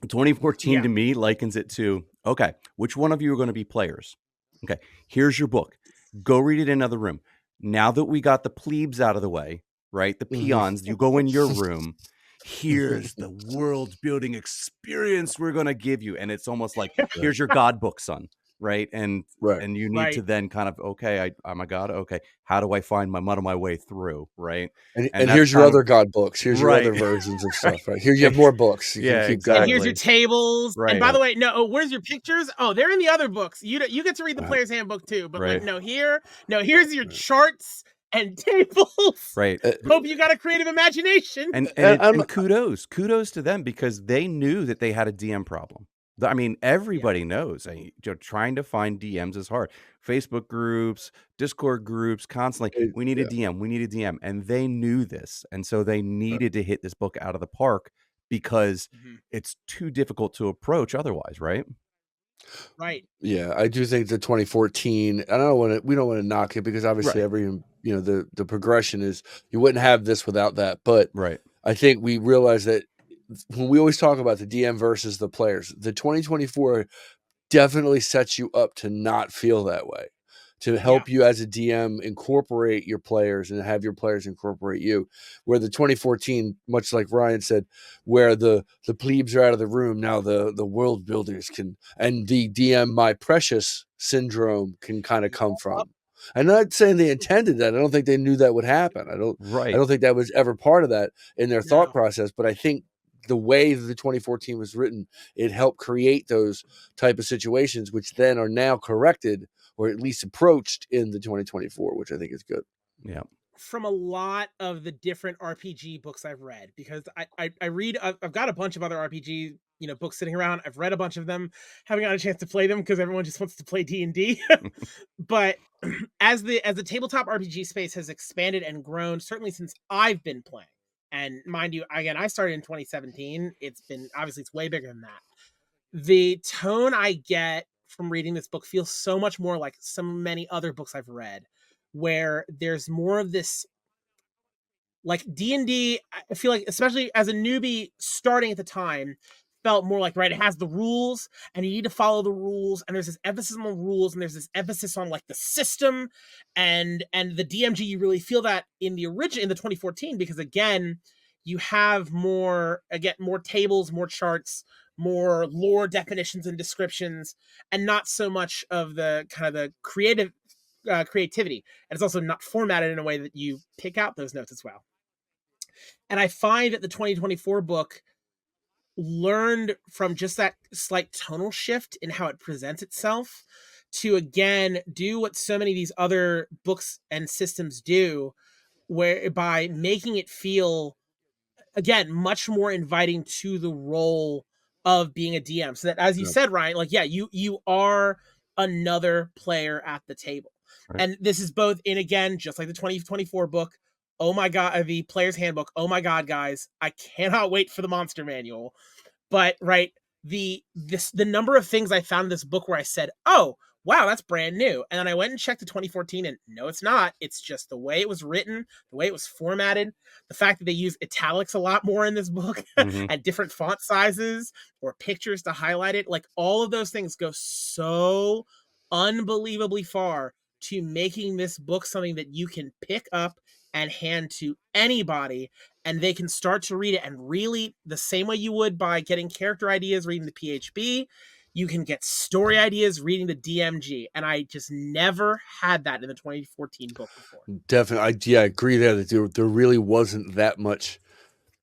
Speaker 3: 2014 to me likens it to, okay, which one of you are going to be players? Okay, here's your book. Go read it in another room. Now that we got the plebes out of the way, right? The peons, you go in your room. Here's the world building experience we're going to give you. And it's almost like, here's your God book, son. Right. And you need to then kind of, okay, I'm a god. Okay. How do I find my way through? Right.
Speaker 2: And here's your other god books. Here's your other versions of stuff. Right. Here you have more books. You can keep
Speaker 3: exactly.
Speaker 1: And here's your tables. Right. And by the way, where's your pictures? Oh, they're in the other books. You get to read the player's handbook too. But here's your charts and tables.
Speaker 3: Right.
Speaker 1: Hope you got a creative imagination.
Speaker 3: And kudos to them, because they knew that they had a DM problem. I mean, everybody knows. Trying to find DMs is hard. Facebook groups, Discord groups, constantly. We need a DM. We need a DM, and they knew this, and so they needed to hit this book out of the park, because it's too difficult to approach otherwise, right?
Speaker 1: Right.
Speaker 2: Yeah, I do think the 2014. We don't want to knock it, because obviously every the progression is, you wouldn't have this without that. But I think we realize that when we always talk about the DM versus the players, the 2024 definitely sets you up to not feel that way, to help you as a DM incorporate your players and have your players incorporate you. Where the 2014, much like Ryan said, where the plebes are out of the room, now the world builders can, and the DM my precious syndrome can kind of come from. I'm not saying they intended that. I don't think they knew that would happen. I don't think that was ever part of that in their thought process. But I think the way the 2014 was written, it helped create those type of situations, which then are now corrected, or at least approached in the 2024, which I think is good.
Speaker 3: Yeah.
Speaker 1: From a lot of the different RPG books I've read, because I read, I've got a bunch of other RPG, books sitting around. I've read a bunch of them, haven't got a chance to play them because everyone just wants to play D&D. But as the tabletop RPG space has expanded and grown, certainly since I've been playing, and mind you, again, I started in 2017. It's way bigger than that. The tone I get from reading this book feels so much more like so many other books I've read, where there's more of this, like D&D, I feel like, especially as a newbie starting at the time, felt more like, right, it has the rules and you need to follow the rules, and there's this emphasis on the rules, and there's this emphasis on like the system and the DMG. You really feel that in the 2014, because again, you have more tables, more charts, more lore definitions and descriptions, and not so much of the kind of the creativity. And it's also not formatted in a way that you pick out those notes as well. And I find that the 2024 book learned from just that slight tonal shift in how it presents itself to again do what so many of these other books and systems do, whereby making it feel again much more inviting to the role of being a DM, so that, as you said, Ryan, like, yeah, you are another player at the table.
Speaker 3: Right.
Speaker 1: And this is both in, again, just like the 2024 book, oh my god, the player's handbook, oh my god, guys, I cannot wait for the monster manual. But right, the number of things I found in this book where I said, oh wow, that's brand new, and then I went and checked the 2014, and no, it's not. It's just the way it was written, the way it was formatted, the fact that they use italics a lot more in this book, and different font sizes or pictures to highlight it. Like, all of those things go so unbelievably far to making this book something that you can pick up and hand to anybody, and they can start to read it. And really, the same way you would by getting character ideas reading the PHB, you can get story ideas reading the DMG. And I just never had that in the 2014 book before.
Speaker 2: Definitely. I agree there that there really wasn't that much,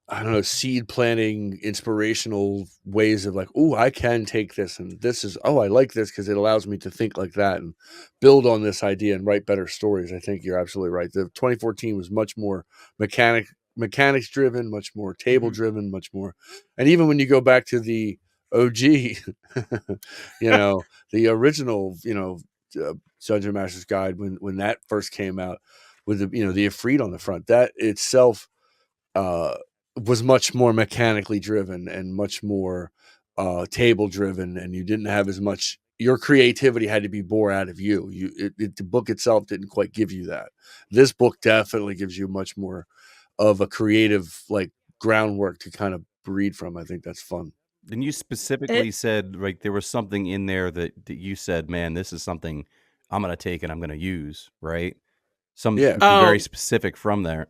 Speaker 2: I don't know, seed planting, inspirational ways of like, oh, I can take this, and this is, oh, I like this because it allows me to think like that and build on this idea and write better stories. I think you're absolutely right. The 2014 was much more mechanics driven, much more table driven, much more. And even when you go back to the OG, the original, Dungeon Master's Guide, when that first came out with the Ifrit on the front, that itself was much more mechanically driven and much more table driven, and you didn't have as much. Your creativity had to be born out of you. The book itself didn't quite give you that. This book definitely gives you much more of a creative groundwork to kind of breed from. I think that's fun.
Speaker 3: Then you specifically said, like, there was something in there that you said, man, this is something I'm going to take and I'm going to use, right? Something very specific from there.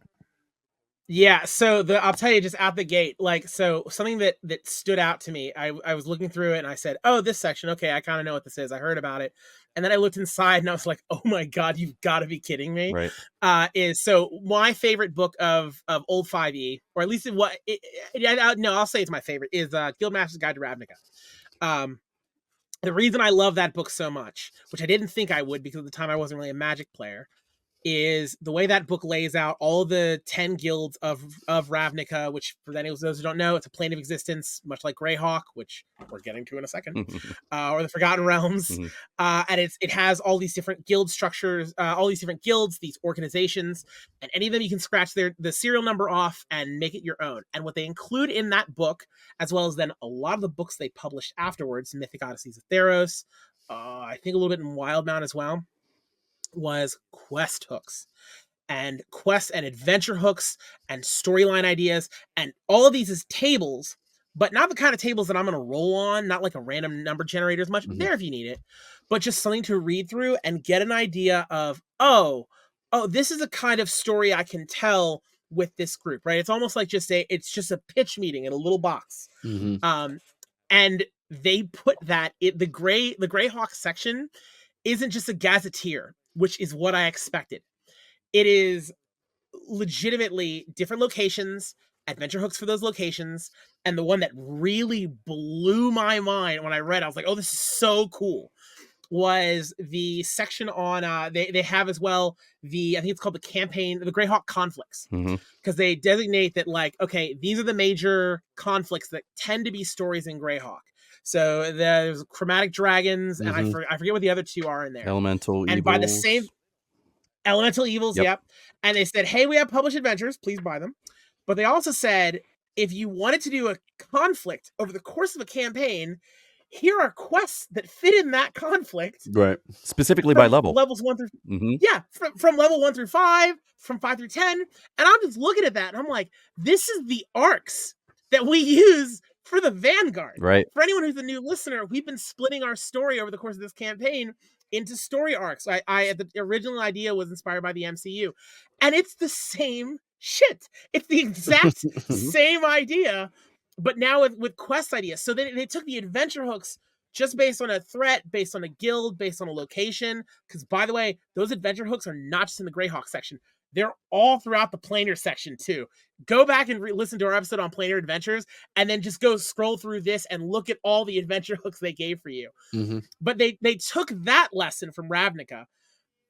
Speaker 1: Yeah, so I'll tell you just out the gate, so something that stood out to me, I was looking through it and I said, oh, this section, okay, I kind of know what this is. I heard about it. And then I looked inside and I was like, oh my God, you've got to be kidding me.
Speaker 3: Right.
Speaker 1: So my favorite book of old 5e, or at least I'll say it's my favorite, is Guildmaster's Guide to Ravnica. The reason I love that book so much, which I didn't think I would because at the time I wasn't really a Magic player, is the way that book lays out all the 10 guilds of Ravnica, which, for those who don't know, it's a plane of existence, much like Greyhawk, which we're getting to in a second, or the Forgotten Realms. And it has all these different guild structures, all these different guilds, these organizations, and any of them you can scratch the serial number off and make it your own. And what they include in that book, as well as then a lot of the books they published afterwards, Mythic Odysseys of Theros, I think a little bit in Wildmount as well, was quest hooks and adventure hooks and storyline ideas, and all of these is tables, but not the kind of tables that I'm going to roll on, not like a random number generator as much, there if you need it, but just something to read through and get an idea of, oh, this is a kind of story I can tell with this group, right? It's almost like it's just a pitch meeting in a little box. And they put that the Greyhawk section isn't just a gazetteer, which is what I expected. It is legitimately different locations, adventure hooks for those locations, and the one that really blew my mind when I read, I was like, oh, this is so cool, was the section on, they have as well, I think it's called the Greyhawk conflicts, because they designate that, like, okay, these are the major conflicts that tend to be stories in Greyhawk. So there's chromatic dragons, and I forget what the other two are in there.
Speaker 3: Elemental
Speaker 1: evils. By the same elemental evils, yep. And they said, hey, we have published adventures, please buy them. But they also said, if you wanted to do a conflict over the course of a campaign, here are quests that fit in that conflict.
Speaker 2: Right.
Speaker 3: Specifically by
Speaker 1: From
Speaker 3: level.
Speaker 1: levels 1 through
Speaker 3: Mhm.
Speaker 1: yeah, from level 1 through 5, from 5 through 10, and I'm just looking at that and I'm like, this is the arcs that we use for the Vanguard.
Speaker 3: Right.
Speaker 1: For anyone who's a new listener, we've been splitting our story over the course of this campaign into story arcs. The original idea was inspired by the MCU, and it's the same shit. It's the exact same idea, but now with quest ideas. So they took the adventure hooks just based on a threat, based on a guild, based on a location. Because, by the way, those adventure hooks are not just in the Greyhawk section. They're all throughout the planar section, too. Go back and listen to our episode on planar adventures, and then just go scroll through this and look at all the adventure hooks they gave for you.
Speaker 2: Mm-hmm.
Speaker 1: But they took that lesson from Ravnica.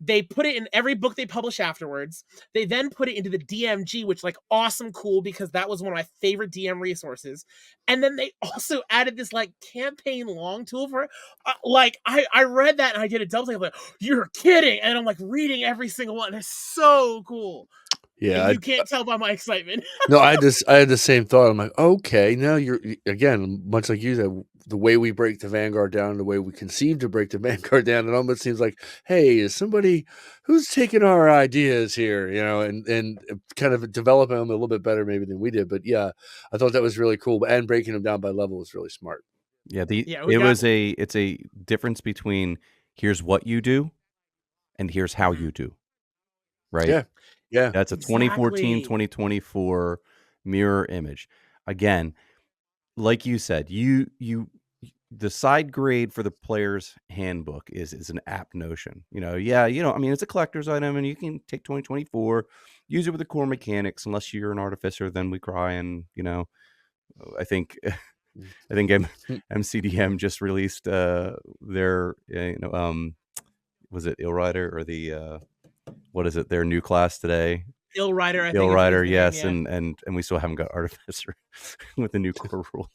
Speaker 1: They put it in every book they publish afterwards. They then put it into the DMG, which like awesome, cool, because that was one of my favorite DM resources. And then they also added this like campaign long tool for it. I read that and I did a double take. I'm like, you're kidding. And I'm like reading every single one. It's so cool.
Speaker 2: Yeah.
Speaker 1: And you can't tell by my excitement.
Speaker 2: No, I had the same thought. I'm like, okay, now you're again, much like you said, the way we break the Vanguard down, the way we conceive to break the Vanguard down, it almost seems like, hey, is somebody who's taking our ideas here, and kind of developing them a little bit better maybe than we did. But yeah, I thought that was really cool. And breaking them down by level was really smart.
Speaker 3: Yeah, it's a difference between here's what you do and here's how you do. Right?
Speaker 2: Yeah. Yeah.
Speaker 3: That's a 2014, 2024 mirror image. Again, like you said, the side grade for the player's handbook is an apt notion. It's a collector's item and you can take 2024, use it with the core mechanics. Unless you're an artificer, then we cry. And, I think MCDM just released their, was it Ill Rider or the, what is it? Their new class today.
Speaker 1: Ill Rider, I think.
Speaker 3: Ill Rider, yes, yeah. and we still haven't got Artificer with the new core rules.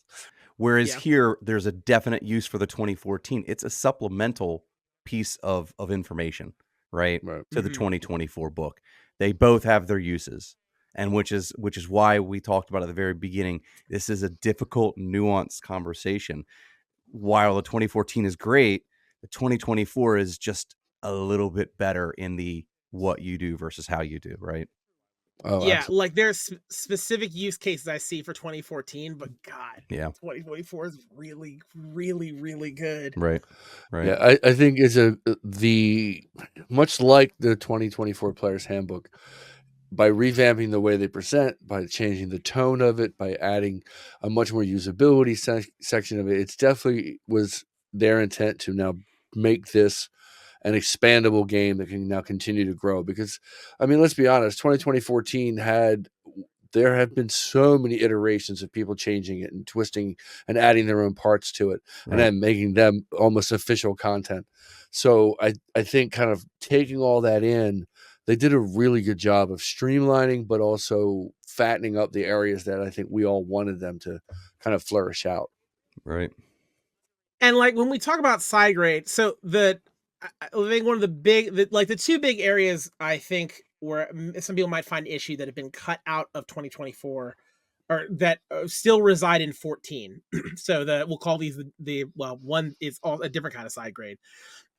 Speaker 3: Whereas here, there's a definite use for the 2014. It's a supplemental piece of information, right? To the 2024 book. They both have their uses, and which is why we talked about at the very beginning. This is a difficult, nuanced conversation. While the 2014 is great, the 2024 is just a little bit better in the what you do versus how you do, right?
Speaker 1: Oh, yeah, absolutely. Like there's specific use cases I see for 2014, but God, 2024 is really, really, really good.
Speaker 3: Right.
Speaker 2: Yeah, I think it's much like the 2024 Player's Handbook, by revamping the way they present, by changing the tone of it, by adding a much more usability section of it. It's definitely was their intent to now make this an expandable game that can now continue to grow. Because, I mean, let's be honest, 2014 there have been so many iterations of people changing it and twisting and adding their own parts to it, and then making them almost official content. So I think kind of taking all that in, they did a really good job of streamlining, but also fattening up the areas that I think we all wanted them to kind of flourish out.
Speaker 3: Right.
Speaker 1: And like when we talk about side grade, so I think one of the two big areas I think where some people might find issue that have been cut out of 2024 or that still reside in 14. So we'll call these one is all a different kind of side grade.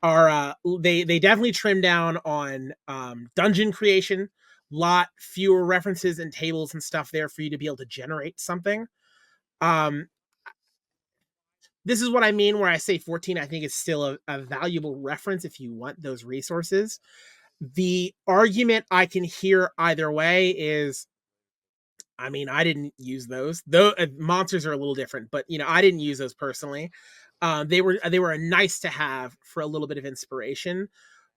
Speaker 1: They definitely trim down on dungeon creation, lot fewer references and tables and stuff there for you to be able to generate something. This is what I mean where I say 14, I think is still a valuable reference if you want those resources. The argument I can hear either way is, I mean, I didn't use those. Though monsters are a little different, but I didn't use those personally. They were a nice to have for a little bit of inspiration.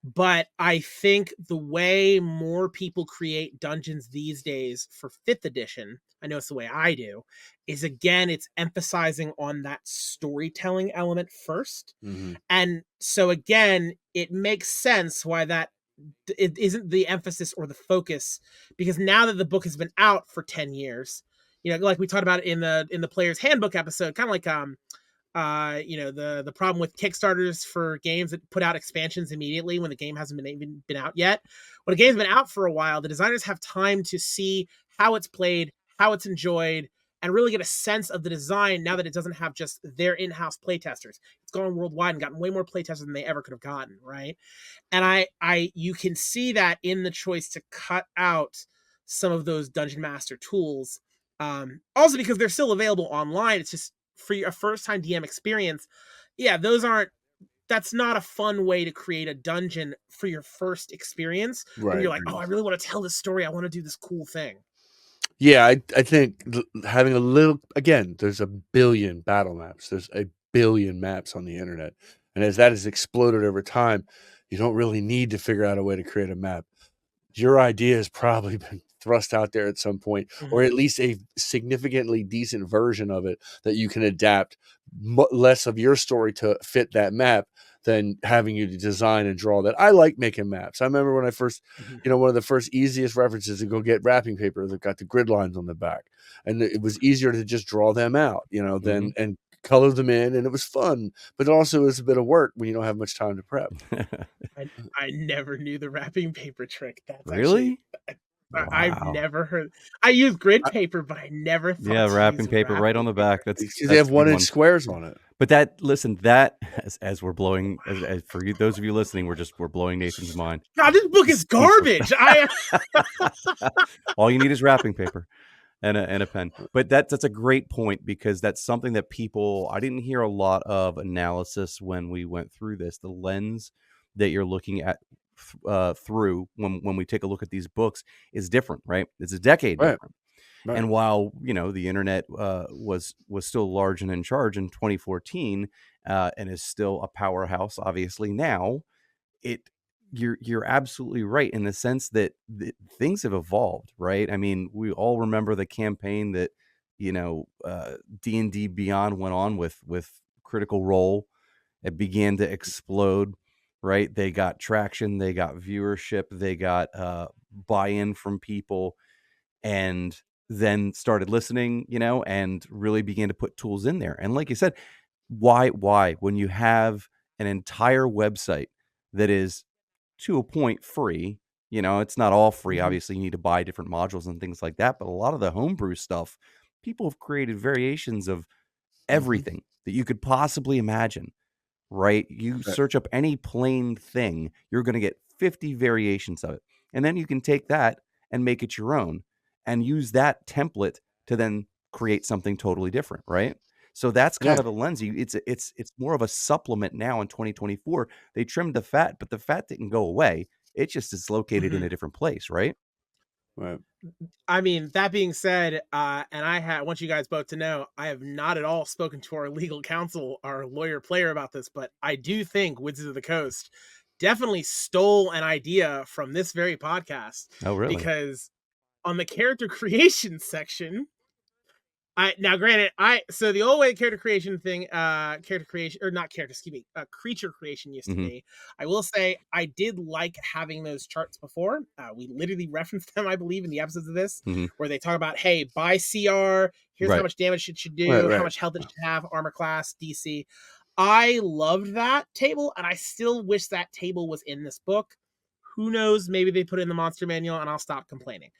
Speaker 1: But I think the way more people create dungeons these days for 5th edition, I know it's the way I do, is again, it's emphasizing on that storytelling element first.
Speaker 2: Mm-hmm.
Speaker 1: And so again, it makes sense why it isn't the emphasis or the focus, because now that the book has been out for 10 years, like we talked about in the Player's Handbook episode, kind of like, the problem with Kickstarters for games that put out expansions immediately when the game hasn't even been out yet. When a game's been out for a while, the designers have time to see how it's played, how it's enjoyed, and really get a sense of the design now that it doesn't have just their in-house playtesters. It's gone worldwide and gotten way more playtesters than they ever could have gotten, right? And you can see that in the choice to cut out some of those Dungeon Master tools. Also because they're still available online. It's just for a first-time DM experience. Yeah, that's not a fun way to create a dungeon for your first experience. When
Speaker 2: Right.
Speaker 1: you're like, oh, I really want to tell this story. I want to do this cool thing.
Speaker 2: Yeah, I think having a little, again, there's a billion battle maps. There's a billion maps on the internet. And as that has exploded over time, you don't really need to figure out a way to create a map. Your idea has probably been thrust out there at some point, or at least a significantly decent version of it that you can adapt less of your story to fit that map than having you to design and draw that. I like making maps. I remember when I first, one of the first easiest references to go get wrapping paper that got the grid lines on the back. And it was easier to just draw them out, than, and color them in. And it was fun, but it also is a bit of work when you don't have much time to prep.
Speaker 1: I never knew the wrapping paper trick. That's
Speaker 3: really?
Speaker 1: Wow. I've never heard. I use grid paper, but I never thought.
Speaker 3: Yeah, wrapping paper right on the back. That's
Speaker 2: they have 1-inch squares on it.
Speaker 3: But as we're blowing, as for you, those of you listening, we're blowing Nathan's mind.
Speaker 1: God, this book is garbage.
Speaker 3: All you need is wrapping paper and a pen. But that's a great point, because that's something that I didn't hear a lot of analysis when we went through this. The lens that you're looking at through when we take a look at these books is different, right? It's a decade different. Right. And while the internet was still large and in charge in 2014 and is still a powerhouse, obviously now, you're absolutely right in the sense that things have evolved, right? I mean, we all remember the campaign that D&D Beyond went on with Critical Role. It began to explode. Right. They got traction, they got viewership, they got buy-in from people, and then started listening, and really began to put tools in there. And like you said, why when you have an entire website that is to a point free, it's not all free. Obviously, you need to buy different modules and things like that. But a lot of the homebrew stuff, people have created variations of everything that you could possibly imagine. Right? You search up any plain thing, you're going to get 50 variations of it. And then you can take that and make it your own and use that template to then create something totally different, right? So that's kind of the lens. It's more of a supplement now in 2024. They trimmed the fat, but the fat didn't go away. It just is located in a different place, right?
Speaker 2: Right.
Speaker 1: I mean, that being said, and I want you guys both to know, I have not at all spoken to our legal counsel, our lawyer player, about this, but I do think Wizards of the Coast definitely stole an idea from this very podcast.
Speaker 3: Oh, really?
Speaker 1: Because on the character creation section, so the old way character creation thing, creature creation used to be. I will say I did like having those charts before. We literally referenced them, I believe, in the episodes of this, where they talk about, hey, by CR, here's how much damage it should do, how much health it should have, armor class, DC. I loved that table, and I still wish that table was in this book. Who knows? Maybe they put it in the monster manual, and I'll stop complaining.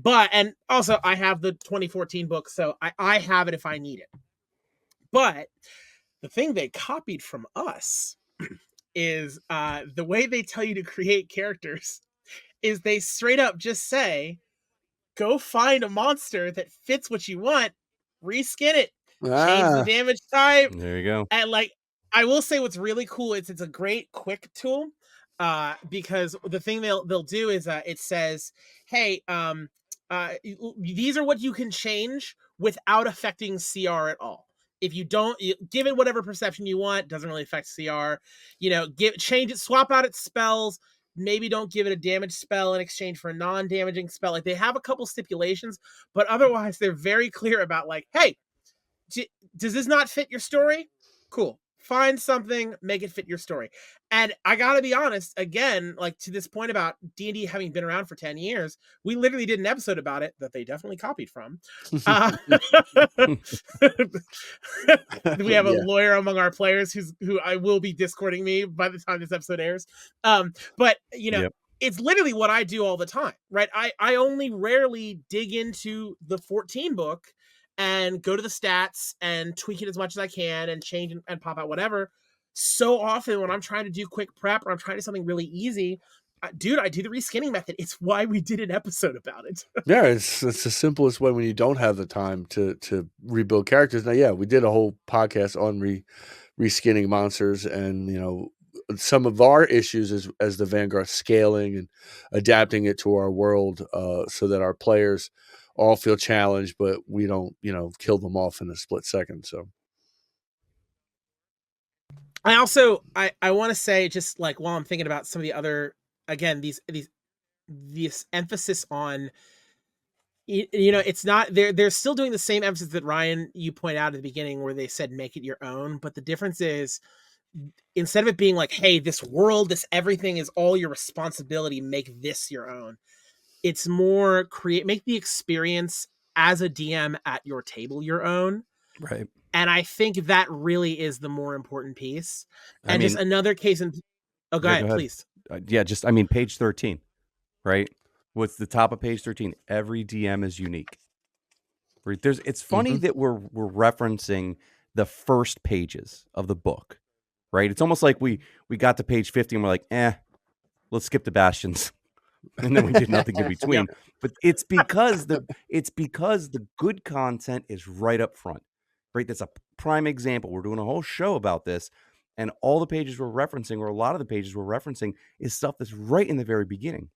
Speaker 1: And also I have the 2014 book, so I have it if I need it. But the thing they copied from us is the way they tell you to create characters is they straight up just say, go find a monster that fits what you want, reskin it, change the damage type.
Speaker 3: There you go.
Speaker 1: And I will say what's really cool is it's a great quick tool, because the thing they'll do is it says, hey, these are what you can change without affecting CR at all. If you don't give it whatever perception you want, doesn't really affect CR. Change it, swap out its spells. Maybe don't give it a damage spell in exchange for a non-damaging spell. They have a couple stipulations, but otherwise they're very clear about hey, does this not fit your story? Cool. Find something, make it fit your story. And I gotta be honest, again, to this point about D&D having been around for 10 years, we literally did an episode about it that they definitely copied from. We have a lawyer among our players who I will be discording me by the time this episode airs. But it's literally what I do all the time, right? I only rarely dig into the 14 book and go to the stats and tweak it as much as I can and change and pop out whatever. So often when I'm trying to do quick prep or I'm trying to do something really easy, dude, I do the reskinning method. It's why we did an episode about it.
Speaker 2: Yeah, it's the simplest way when you don't have the time to rebuild characters. Now, yeah, we did a whole podcast on reskinning monsters, and some of our issues as the Vanguard scaling and adapting it to our world, so that our players all feel challenged, but we don't kill them off in a split second. So
Speaker 1: I also I want to say, just like while I'm thinking about some of the other, again, this emphasis on, it's not, they're still doing the same emphasis that Ryan, you point out at the beginning, where they said make it your own, but the difference is, instead of it being like, hey, this world, this everything is all your responsibility, make this your own, it's more make the experience as a DM at your table your own.
Speaker 3: Right.
Speaker 1: And I think that really is the more important piece.
Speaker 3: I
Speaker 1: And
Speaker 3: mean,
Speaker 1: just another case in, oh, go ahead, please.
Speaker 3: Page 13, right? What's the top of page 13? Every DM is unique. Right? It's funny that we're referencing the first pages of the book, right? It's almost like we got to page 50 and we're like, let's skip the bastions. And then we did nothing in between.
Speaker 1: Yeah.
Speaker 3: But it's because the good content is right up front. Right? That's a prime example. We're doing a whole show about this, and all the pages we're referencing, or a lot of the pages we're referencing, is stuff that's right in the very beginning.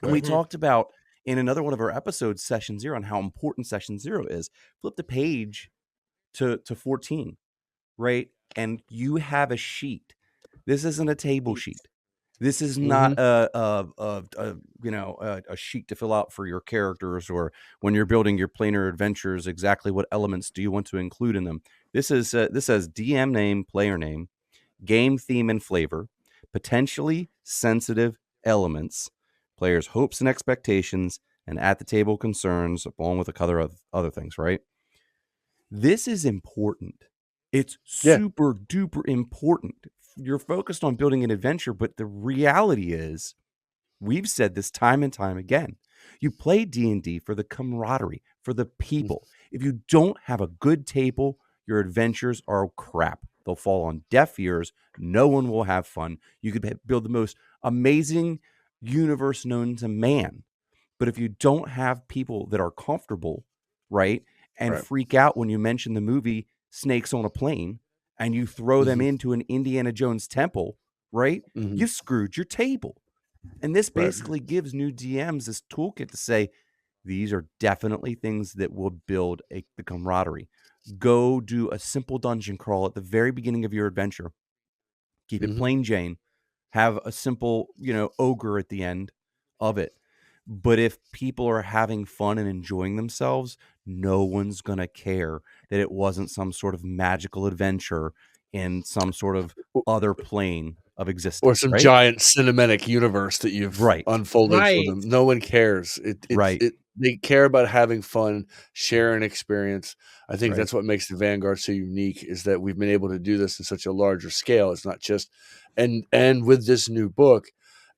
Speaker 3: And we talked about in another one of our episodes, Session 0, and how important Session 0 is. Flip the page to 14, right? And you have a sheet. This isn't a table sheet. This is not a sheet to fill out for your characters, or when you're building your planar adventures, exactly what elements do you want to include in them. This says DM name, player name, game theme and flavor, potentially sensitive elements, players' hopes and expectations, and at the table concerns, along with a couple of other things, right? This is important. It's super duper important. You're focused on building an adventure, but the reality is, we've said this time and time again, you play D&D for the camaraderie, for the people. If you don't have a good table, your adventures are crap. They'll fall on deaf ears. No one will have fun. You could build the most amazing universe known to man, but if you don't have people that are comfortable, right, and freak out when you mention the movie Snakes on a Plane, and you throw them into an Indiana Jones temple, right? You screwed your table. And this basically gives new DMs this toolkit to say, these are definitely things that will build the camaraderie. Go do a simple dungeon crawl at the very beginning of your adventure. Keep it plain Jane. Have a simple, ogre at the end of it. But if people are having fun and enjoying themselves, no one's going to care that it wasn't some sort of magical adventure in some sort of other plane of existence.
Speaker 2: Or some giant cinematic universe that you've unfolded for them. No one cares. They care about having fun, sharing experience. I think that's what makes the Vanguard so unique, is that we've been able to do this in such a larger scale. It's not just, and with this new book,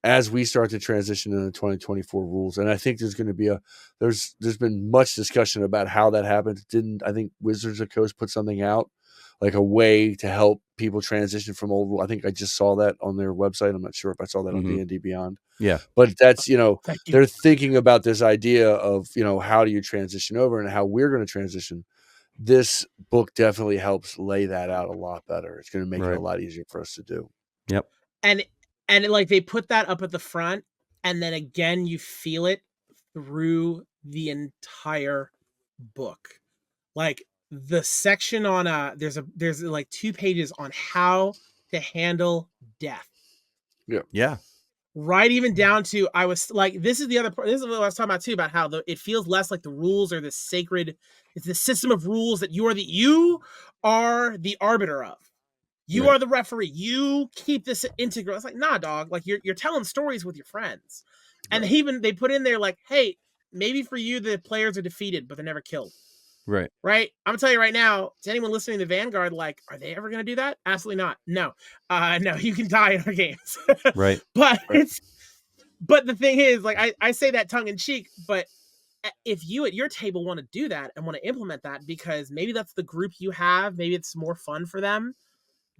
Speaker 2: as we start to transition into the 2024 rules, and I think there's going to be there's been much discussion about how that happens. I think Wizards of the Coast put something out, like a way to help people transition from old rule. I think I just saw that on their website. I'm not sure if I saw that on D&D Beyond.
Speaker 3: Yeah.
Speaker 2: But that's, they're thinking about this idea of, how do you transition over and how we're going to transition. This book definitely helps lay that out a lot better. It's going to make it a lot easier for us to do.
Speaker 3: Yep.
Speaker 1: And like they put that up at the front, and then again you feel it through the entire book. Like the section on there's like 2 pages on how to handle death.
Speaker 3: Yeah.
Speaker 1: Right, even down to, I was like, this is the other part. This is what I was talking about too, about how it feels less like the rules are this sacred. It's the system of rules that you are the arbiter of. You are the referee. You keep this integral. It's like, nah, dog. Like you're telling stories with your friends, and they put in there like, hey, maybe for you the players are defeated, but they're never killed.
Speaker 3: Right.
Speaker 1: I'm telling you right now, to anyone listening to Vanguard, like, are they ever going to do that? Absolutely not. No, no, you can die in our games.
Speaker 3: Right.
Speaker 1: But the thing is, like, I say that tongue in cheek, but if you at your table want to do that and want to implement that because maybe that's the group you have, maybe it's more fun for them,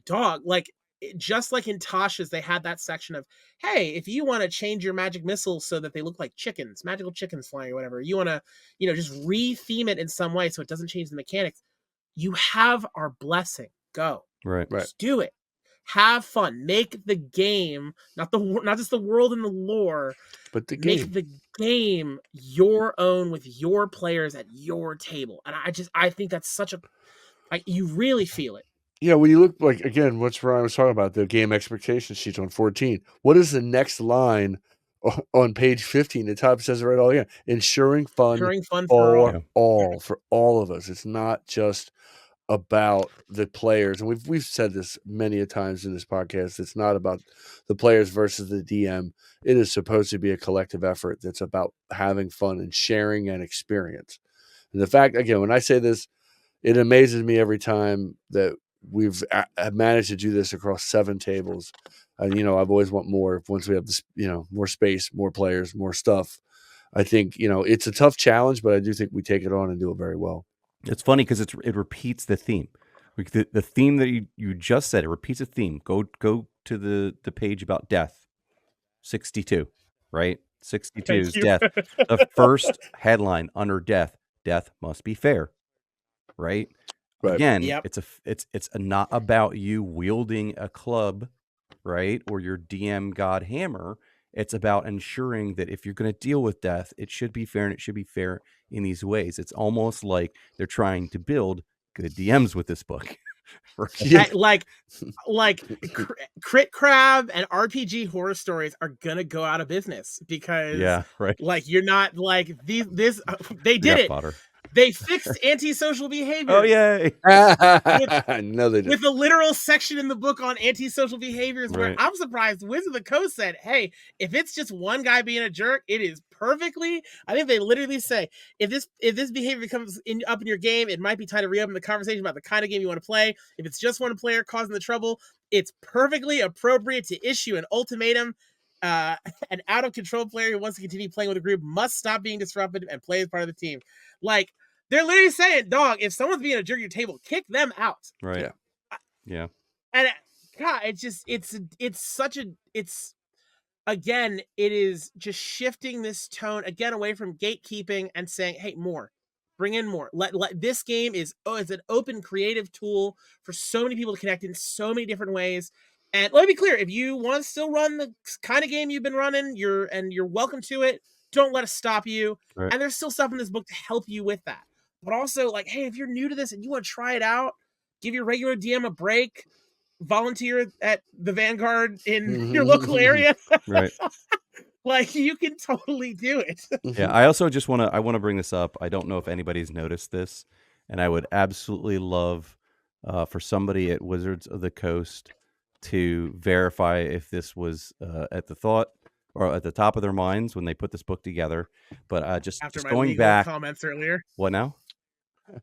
Speaker 1: dog, like just like in Tasha's, they had that section of, hey, if you want to change your magic missiles so that they look like chickens, magical chickens flying or whatever, you want to, just re-theme it in some way so it doesn't change the mechanics. You have our blessing. Go.
Speaker 3: Right.
Speaker 1: Just do it. Have fun. Make the game, not just the world and the lore,
Speaker 2: but the game.
Speaker 1: Make the game your own with your players at your table. And I think that's such a, you really feel it.
Speaker 2: Yeah, when you look, like, again, what's Ryan was talking about, the game expectation sheets on 14. What is the next line on page 15? The top says it right all again. Ensuring fun for all of us. It's not just about the players. And we've said this many a times in this podcast. It's not about the players versus the DM. It is supposed to be a collective effort that's about having fun and sharing an experience. And the fact, again, when I say this, it amazes me every time that we've managed to do this across 7 tables. And, I've always want more once we have this, more space, more players, more stuff. I think, it's a tough challenge, but I do think we take it on and do it very well.
Speaker 3: It's funny because it repeats the theme. The theme that you just said, it repeats a theme. Go to the page about death. 62, right? 62 is death. The first headline under death must be fair, right?
Speaker 2: Right.
Speaker 3: Again, it's not about you wielding a club, right, or your DM god hammer. It's about ensuring that if you're going to deal with death, it should be fair, and it should be fair in these ways. It's almost like they're trying to build good DMs with this book.
Speaker 1: Like Crit Crab and RPG horror stories are gonna go out of business because like you're not like they did it. Fodder. They fixed antisocial behavior.
Speaker 3: Oh, yay.
Speaker 2: No, they didn't.
Speaker 1: With a literal section in the book on antisocial behaviors where I'm surprised Wizard of the Coast said, hey, if it's just one guy being a jerk, it is perfectly. I think they literally say, if this behavior comes up in your game, it might be time to reopen the conversation about the kind of game you want to play. If it's just one player causing the trouble, it's perfectly appropriate to issue an ultimatum. An out-of-control player who wants to continue playing with a group must stop being disruptive and play as part of the team. Like, they're literally saying, dog, if someone's being a jerk at your table, kick them out.
Speaker 3: Right. Yeah.
Speaker 1: And, God, again, it is just shifting this tone, again, away from gatekeeping and saying, hey, more. Bring in more. Let this game it's an open creative tool for so many people to connect in so many different ways. And let me be clear, if you want to still run the kind of game you've been running, you're welcome to it. Don't let us stop you. Right. And there's still stuff in this book to help you with that. But also, like, hey, if you're new to this and you want to try it out, give your regular DM a break, volunteer at the Vanguard in your local area.
Speaker 3: Right.
Speaker 1: Like, you can totally do it.
Speaker 3: Yeah, I also just want to bring this up. I don't know if anybody's noticed this, and I would absolutely love for somebody at Wizards of the Coast to verify if this was at the thought or at the top of their minds when they put this book together. But just going back,
Speaker 1: comments earlier.
Speaker 3: What now?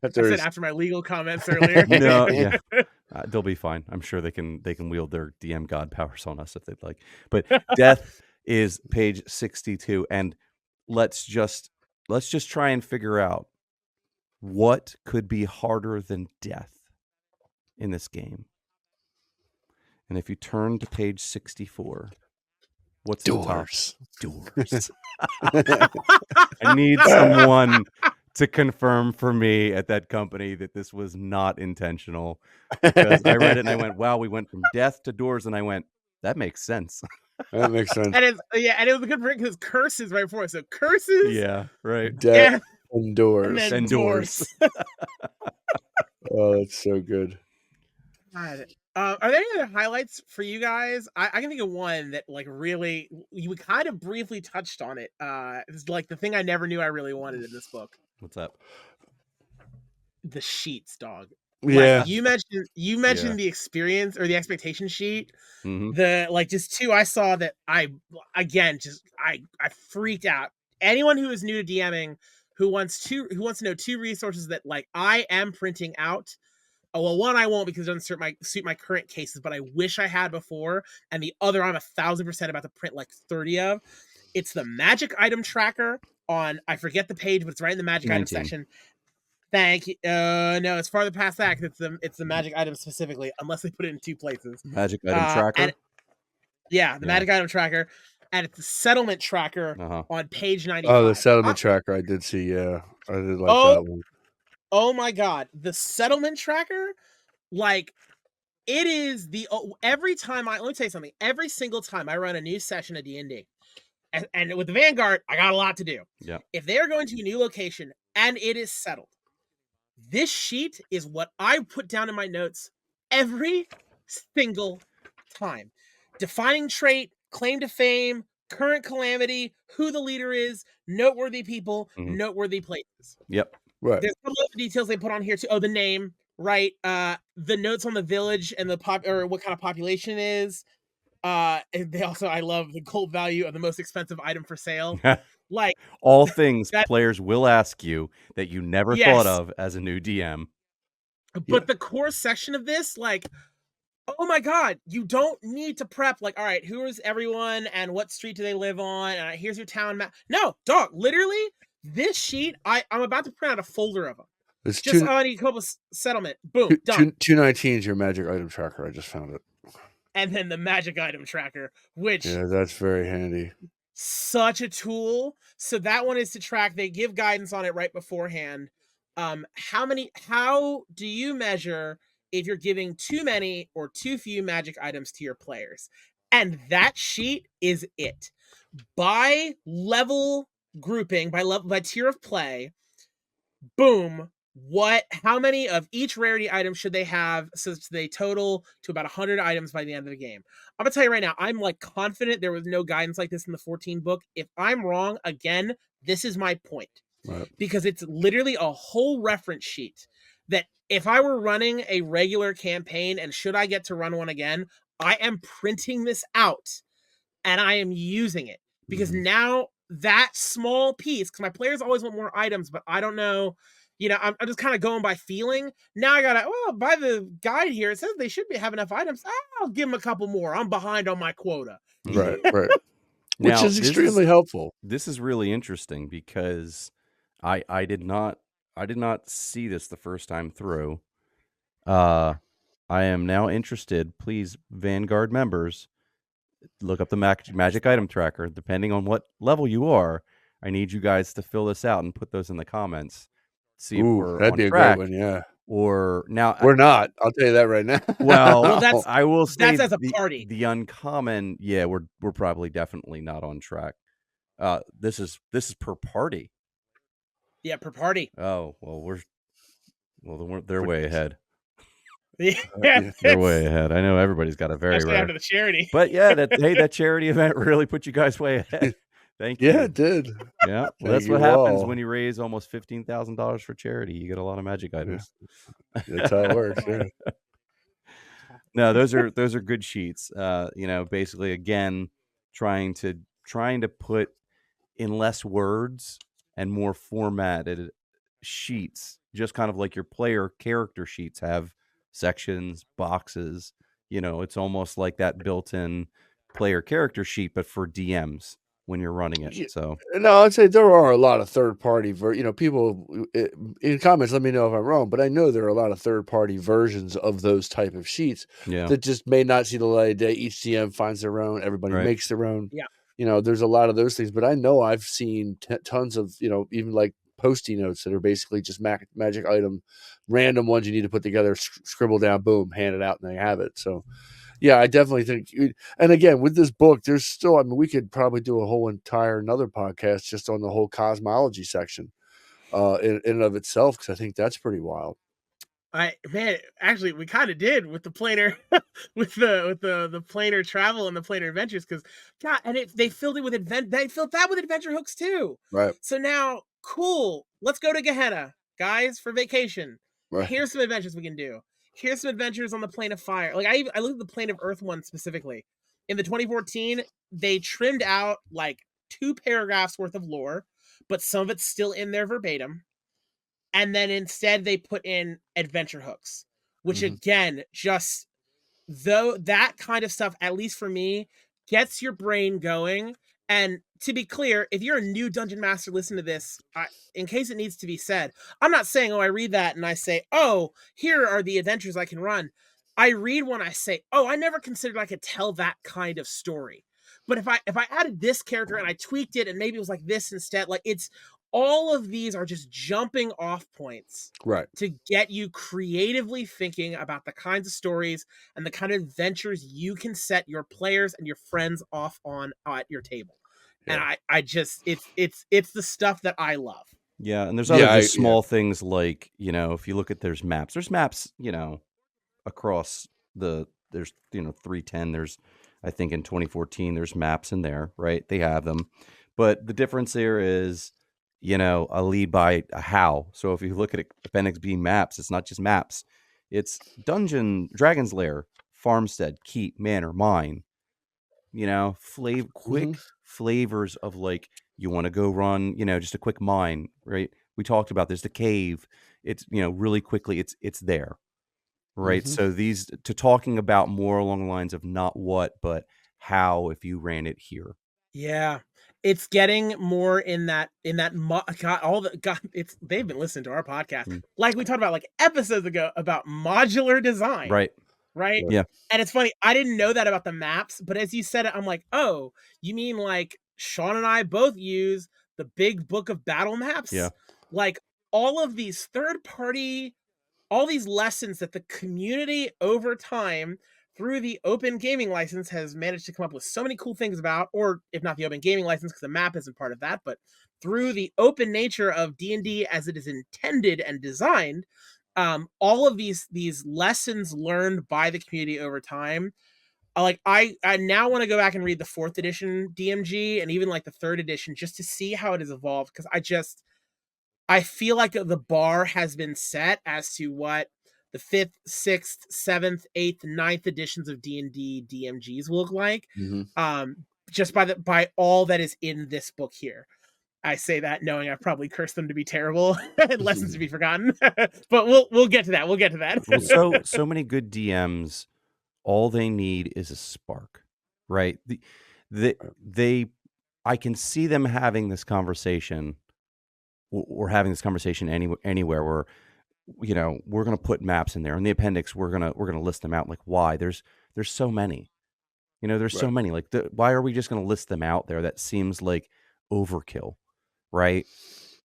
Speaker 1: I said after my legal comments earlier.
Speaker 3: No, yeah, they'll be fine. I'm sure they can wield their DM god powers on us if they'd like. But death is page 62, and let's just try and figure out what could be harder than death in this game. And if you turn to page 64, what's
Speaker 2: doors?
Speaker 3: Doors. I need someone to confirm for me at that company that this was not intentional. Because I read it and I went, wow, we went from death to doors, and I went, that makes sense.
Speaker 2: That makes sense.
Speaker 1: And it was a good break because curses right before it. So curses.
Speaker 3: Yeah, right.
Speaker 2: Death and doors.
Speaker 3: And doors.
Speaker 2: Oh, that's so good.
Speaker 1: God. Are there any other highlights for you guys? I can think of one that, like, really, you kind of briefly touched on it. It's like the thing I never knew I really wanted in this book.
Speaker 3: What's up?
Speaker 1: The sheets, dog.
Speaker 2: Yeah.
Speaker 1: Like, you mentioned the experience or the expectation sheet.
Speaker 3: Mm-hmm.
Speaker 1: Just two I saw that I freaked out. Anyone who is new to DMing who wants to know 2 resources that, like, I am printing out. Oh, well, one I won't because it doesn't suit my current cases, but I wish I had before. And the other I'm 1,000% about to print like 30 of. It's the magic item tracker on, I forget the page, but it's right in the magic item
Speaker 3: 19.
Speaker 1: section. Thank you. No, it's farther past that. 'Cause it's the magic item specifically, unless they put it in 2 places.
Speaker 3: Magic item tracker.
Speaker 1: And the magic item tracker, and it's the settlement tracker
Speaker 3: Uh-huh.
Speaker 1: on page 95.
Speaker 2: Oh, the settlement tracker I did see. Yeah, I did like that one.
Speaker 1: Oh my god, the settlement tracker, like, it is every time let me tell you something. Every single time I run a new session of D&D, and with the Vanguard, I got a lot to do.
Speaker 3: Yeah.
Speaker 1: If they are going to a new location and it is settled, this sheet is what I put down in my notes every single time. Defining trait, claim to fame, current calamity, who the leader is, noteworthy people, noteworthy places.
Speaker 3: Yep.
Speaker 2: Right.
Speaker 1: There's a couple of details they put on here too. Oh, the name, right? The notes on the village and or what kind of population is. And they also, I love the gold value of the most expensive item for sale. Like,
Speaker 3: all things players will ask you that you never thought
Speaker 1: Yes.
Speaker 3: of as a new DM.
Speaker 1: But the core section of this, like, oh my god, you don't need to prep, like, all right, who is everyone and what street do they live on? And here's your town map. No, dog, literally, this sheet, I'm about to print out a folder of them.
Speaker 2: It's
Speaker 1: Just on Ecoba settlement. Boom, done.
Speaker 2: 219 is your magic item tracker. I just found it.
Speaker 1: And then the magic item tracker, which
Speaker 2: Yeah, that's very handy.
Speaker 1: such a tool. So that one is to track. They give guidance on it right beforehand. How do you measure if you're giving too many or too few magic items to your players? And that sheet is it. By level grouping, by tier of play, boom, how many of each rarity item should they have so they total to about 100 items by the end of the game? I'm gonna tell you right now, I'm like confident there was no guidance like this in the 14 book. If I'm wrong, again, this is my point.
Speaker 2: Right.
Speaker 1: Because it's literally a whole reference sheet that if I were running a regular campaign and should I get to run one again, I am printing this out and I am using it. Because now that small piece, because my players always want more items, but I don't know, I'm just kind of going by feeling. Now I gotta, by the guide here, it says they should have enough items. I'll give them a couple more. I'm behind on my quota.
Speaker 2: Right.
Speaker 3: Now,
Speaker 2: Which is extremely helpful.
Speaker 3: This is really interesting because I did not see this the first time through. I am now interested. Please, Vanguard members, look up the magic item tracker. Depending on what level you are, I need you guys to fill this out and put those in the comments. See if we're
Speaker 2: that'd
Speaker 3: on
Speaker 2: be a
Speaker 3: track.
Speaker 2: great one, yeah.
Speaker 3: Or now
Speaker 2: we're not. I'll tell you that right now.
Speaker 3: Well,
Speaker 1: that's
Speaker 3: I will say
Speaker 1: that's as a party.
Speaker 3: The uncommon, yeah, we're probably definitely not on track. This is per party.
Speaker 1: Yeah, per party.
Speaker 3: Oh they're way ahead.
Speaker 1: Yeah,
Speaker 3: they're way ahead. I know everybody's got a very rare.
Speaker 1: After the charity,
Speaker 3: but yeah, that charity event really put you guys way ahead. Thank you.
Speaker 2: Yeah, it did.
Speaker 3: Yeah, well, that's what happens when you raise almost $15,000 for charity. You get a lot of magic items.
Speaker 2: Yeah. That's how it works. Yeah.
Speaker 3: No, those are good sheets. Basically, again, trying to put in less words and more formatted sheets, just kind of like your player character sheets have sections, boxes. It's almost like that built-in player character sheet, but for DMs when you're running it. So
Speaker 2: no, I'd say there are a lot of third-party people in comments, let me know if I'm wrong, but I know there are a lot of third-party versions of those type of sheets that just may not see the light of day. Each DM finds their own, everybody makes their own.
Speaker 1: Yeah.
Speaker 2: There's a lot of those things, but I know I've seen tons of, even like Post-it notes that are basically just magic item, random ones you need to put together, scribble down, boom, hand it out, and they have it. So yeah, I definitely think, and again, with this book, there's still, we could probably do a whole another podcast just on the whole cosmology section in and of itself, because I think that's pretty wild.
Speaker 1: Actually, we kind of did with the planar, with the planar travel and the planar adventures, because God, and they filled it with they filled that with adventure hooks too.
Speaker 2: Right.
Speaker 1: So now, cool, let's go to Gehenna, guys, for vacation.
Speaker 2: Right.
Speaker 1: Here's some adventures we can do. Here's some adventures on the plane of fire. Like I looked at the plane of earth one specifically. In the 2014, they trimmed out like 2 paragraphs worth of lore, but some of it's still in there verbatim. And then instead they put in adventure hooks, which again, just that kind of stuff, at least for me, gets your brain going. And to be clear, if you're a new dungeon master, listen to this. In case it needs to be said, I'm not saying, oh, I read that and I say, oh, here are the adventures I can run. I read when I say, oh, I never considered I could tell that kind of story. But if I added this character and I tweaked it and maybe it was like this instead, like it's all of these are just jumping off points
Speaker 2: Right.
Speaker 1: to get you creatively thinking about the kinds of stories and the kind of adventures you can set your players and your friends off on at your table. And I just it's the stuff that I love.
Speaker 3: Yeah, and there's other just small things like, if you look at there's maps, across there's 310, there's I think in 2014 there's maps in there, right? They have them. But the difference there is, a lead by a how. So if you look at Appendix B maps, it's not just maps. It's dungeon, Dragon's Lair, farmstead, keep, manor, mine. Quick flavors of like, you want to go run, just a quick mine, right? We talked about there's the cave. It's, really quickly, it's there, right? So these talking about more along the lines of not what, but how, if you ran it here.
Speaker 1: Yeah, it's getting more in that God, they've been listening to our podcast, like we talked about like episodes ago about modular design,
Speaker 3: right?
Speaker 1: Yeah. And it's funny, I didn't know that about the maps, but as you said it, I'm like, oh, you mean like Sean and I both use the big book of battle maps?
Speaker 3: Yeah.
Speaker 1: Like all of these third party, all these lessons that the community over time through the open gaming license has managed to come up with so many cool things about, or if not the open gaming license, because the map isn't part of that, but through the open nature of D&D as it is intended and designed, all of these lessons learned by the community over time, I now want to go back and read the 4th edition DMG and even like the 3rd edition just to see how it has evolved, because I feel like the bar has been set as to what the 5th, 6th, 7th, 8th, 9th editions of D&D DMGs will look like, just by all that is in this book here. I say that knowing I've probably cursed them to be terrible and lessons to be forgotten, but we'll get to that. We'll get to that.
Speaker 3: Well, so many good DMs, all they need is a spark, right? I can see them having this conversation, or having this conversation anywhere where, we're going to put maps in there in the appendix. We're going to list them out. Like, why? There's so many, there's so many, like why are we just going to list them out there? That seems like overkill. Right.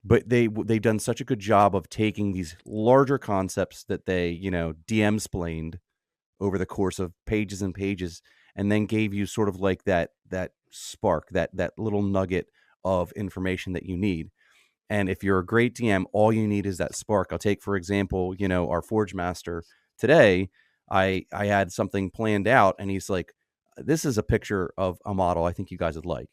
Speaker 3: But they've done such a good job of taking these larger concepts that they, DM splained over the course of pages and pages, and then gave you sort of like that spark, that little nugget of information that you need. And if you're a great DM, all you need is that spark. I'll take, for example, our Forge Master today. I had something planned out, and he's like, this is a picture of a model I think you guys would like.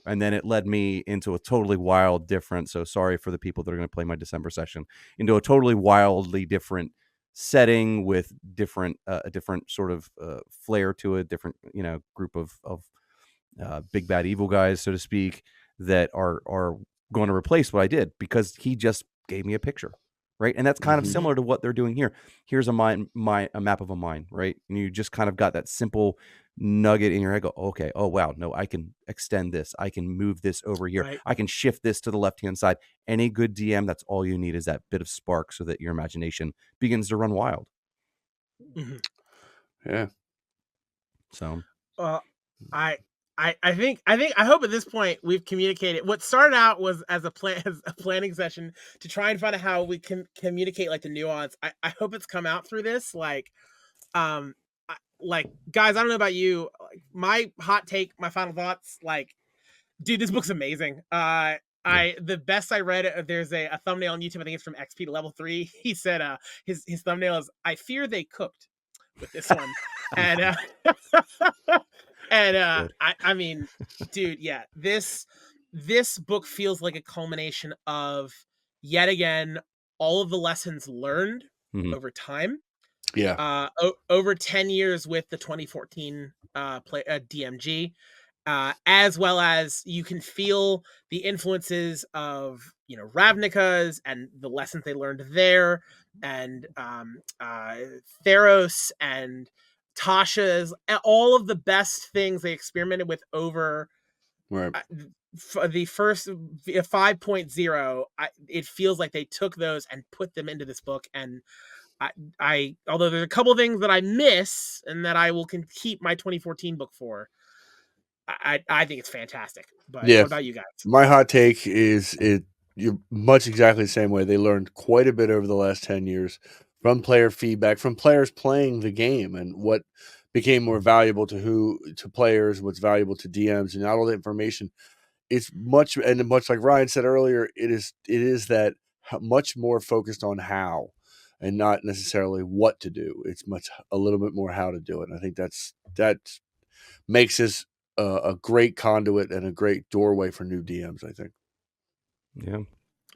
Speaker 3: And then it led me into a totally wild different. So sorry for the people that are going to play my December session, into a totally wildly different setting with different, a different sort of flair to it, different, group of big bad evil guys, so to speak, that are going to replace what I did, because he just gave me a picture. Right. And that's kind of similar to what they're doing here. Here's a map of a mine. Right. And you just kind of got that simple nugget in your head. Go, okay. Oh, wow. No, I can extend this. I can move this over here. Right. I can shift this to the left-hand side. Any good DM, that's all you need, is that bit of spark so that your imagination begins to run wild.
Speaker 2: Yeah.
Speaker 1: So, I hope at this point we've communicated. What started out was as a planning session to try and find out how we can communicate like the nuance. I hope it's come out through this. Like guys, I don't know about you. Like, my hot take, my final thoughts. Like, dude, this book's amazing. The best I read, there's a thumbnail on YouTube. I think it's from XP to level 3. He said his thumbnail is, I fear they cooked with this one, and. And I mean, dude, yeah, this book feels like a culmination of, yet again, all of the lessons learned over time.
Speaker 2: Yeah.
Speaker 1: Over 10 years with the 2014 DMG, as well as you can feel the influences of, Ravnica's and the lessons they learned there, and Theros and Tasha's, all of the best things they experimented with over
Speaker 2: Right.
Speaker 1: The first 5.0, it feels like they took those and put them into this book. And I although there's a couple things that I miss and that I will keep my 2014 book for, I think it's fantastic. But
Speaker 2: Yeah.
Speaker 1: what about you guys?
Speaker 2: My hot take is you're much exactly the same way. They learned quite a bit over the last 10 years from player feedback, from players playing the game, and what became more valuable to players, what's valuable to DMs, and all the information. It's much like Ryan said earlier, it is that much more focused on how and not necessarily what to do. It's a little bit more how to do it. And I think that makes this a great conduit and a great doorway for new DMs, I think.
Speaker 3: Yeah.
Speaker 1: What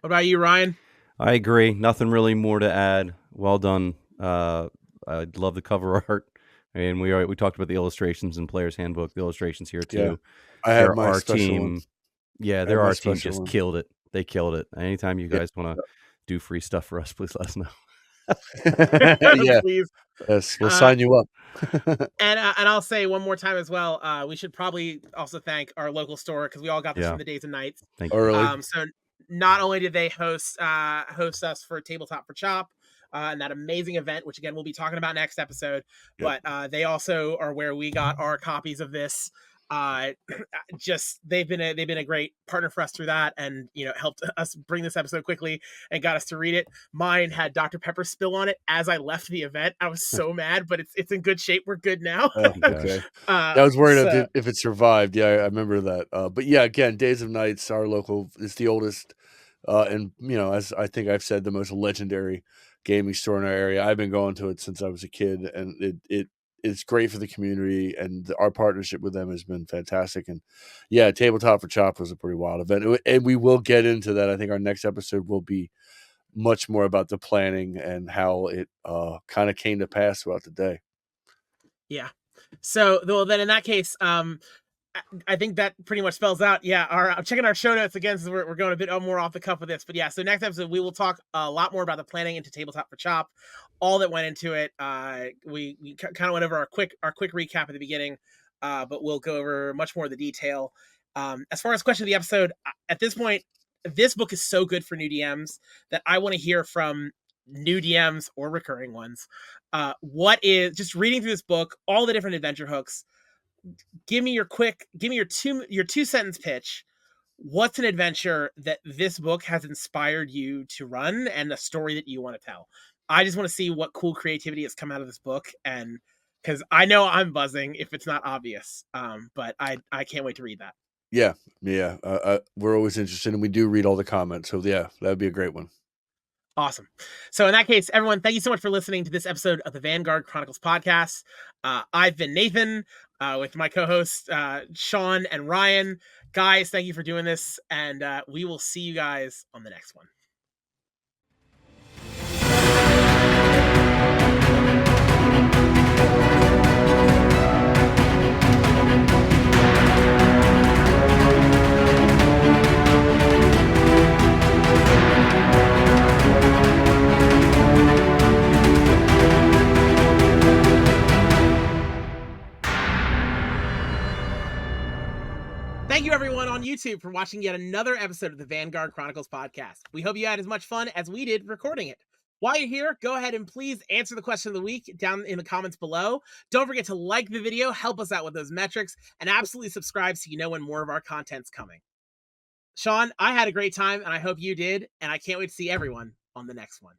Speaker 1: about you, Ryan?
Speaker 3: I agree. Nothing really more to add. Well done. I love the cover art. And we talked about the illustrations in Player's Handbook. The illustrations here too.
Speaker 2: Yeah. I had my
Speaker 3: our
Speaker 2: special
Speaker 3: team.
Speaker 2: one.
Speaker 3: Yeah,
Speaker 2: I had my
Speaker 3: our team
Speaker 2: special
Speaker 3: just
Speaker 2: one.
Speaker 3: killed it. They killed it. Anytime you
Speaker 2: Yeah.
Speaker 3: guys want to do free stuff for us, please let us know.
Speaker 2: Yeah.
Speaker 1: Please.
Speaker 2: Yes, we'll sign you up.
Speaker 1: And I'll say one more time as well, we should probably also thank our local store, because we all got this
Speaker 3: Yeah.
Speaker 1: from the Days and Nights.
Speaker 3: Thank you.
Speaker 2: Early.
Speaker 1: So not only did they host us for Tabletop for Chop and that amazing event, which again we'll be talking about next episode,
Speaker 2: Yep.
Speaker 1: but they also are where we got our copies of this. Just they've been a great partner for us through that, and helped us bring this episode quickly and got us to read it. Mine had Dr. Pepper spill on it as I left the event. I was so mad, but it's in good shape. We're good now.
Speaker 2: Oh, okay. I was worried if it survived. Yeah, I remember that. But yeah, again, Days of Nights, our local, it's the oldest, and as I think I've said, the most legendary gaming store in our area. I've been going to it since I was a kid, and it's great for the community, and our partnership with them has been fantastic. And yeah, Tabletop for Chop was a pretty wild event, and we will get into that. I think our next episode will be much more about the planning and how it kind of came to pass throughout the day.
Speaker 1: Yeah. So, well, then in that case, I think that pretty much spells out. Yeah, I'm checking our show notes again, so we're going a bit more off the cuff with this. But yeah, so next episode we will talk a lot more about the planning into Tabletop for Chop, all that went into it. We kind of went over our quick recap at the beginning, but we'll go over much more of the detail. As far as question of the episode, at this point, this book is so good for new DMs that I want to hear from new DMs or recurring ones. What is, just reading through this book, all the different adventure hooks, give me your two sentence pitch. What's an adventure that this book has inspired you to run, and a story that you want to tell? I just want to see what cool creativity has come out of this book, and because I know I'm buzzing if it's not obvious. But I can't wait to read that.
Speaker 2: Yeah. We're always interested, and we do read all the comments. So yeah, that'd be a great one.
Speaker 1: Awesome. So in that case, everyone, thank you so much for listening to this episode of the Vanguard Chronicles podcast. I've been Nathan with my co-hosts Sean and Ryan. Guys, thank you for doing this, and we will see you guys on the next one. Thank you, everyone on YouTube, for watching yet another episode of the Vanguard Chronicles podcast. We hope you had as much fun as we did recording it. While you're here, go ahead and please answer the question of the week down in the comments below. Don't forget to like the video, help us out with those metrics, and absolutely subscribe so you know when more of our content's coming. Sean, I had a great time, and I hope you did, and I can't wait to see everyone on the next one.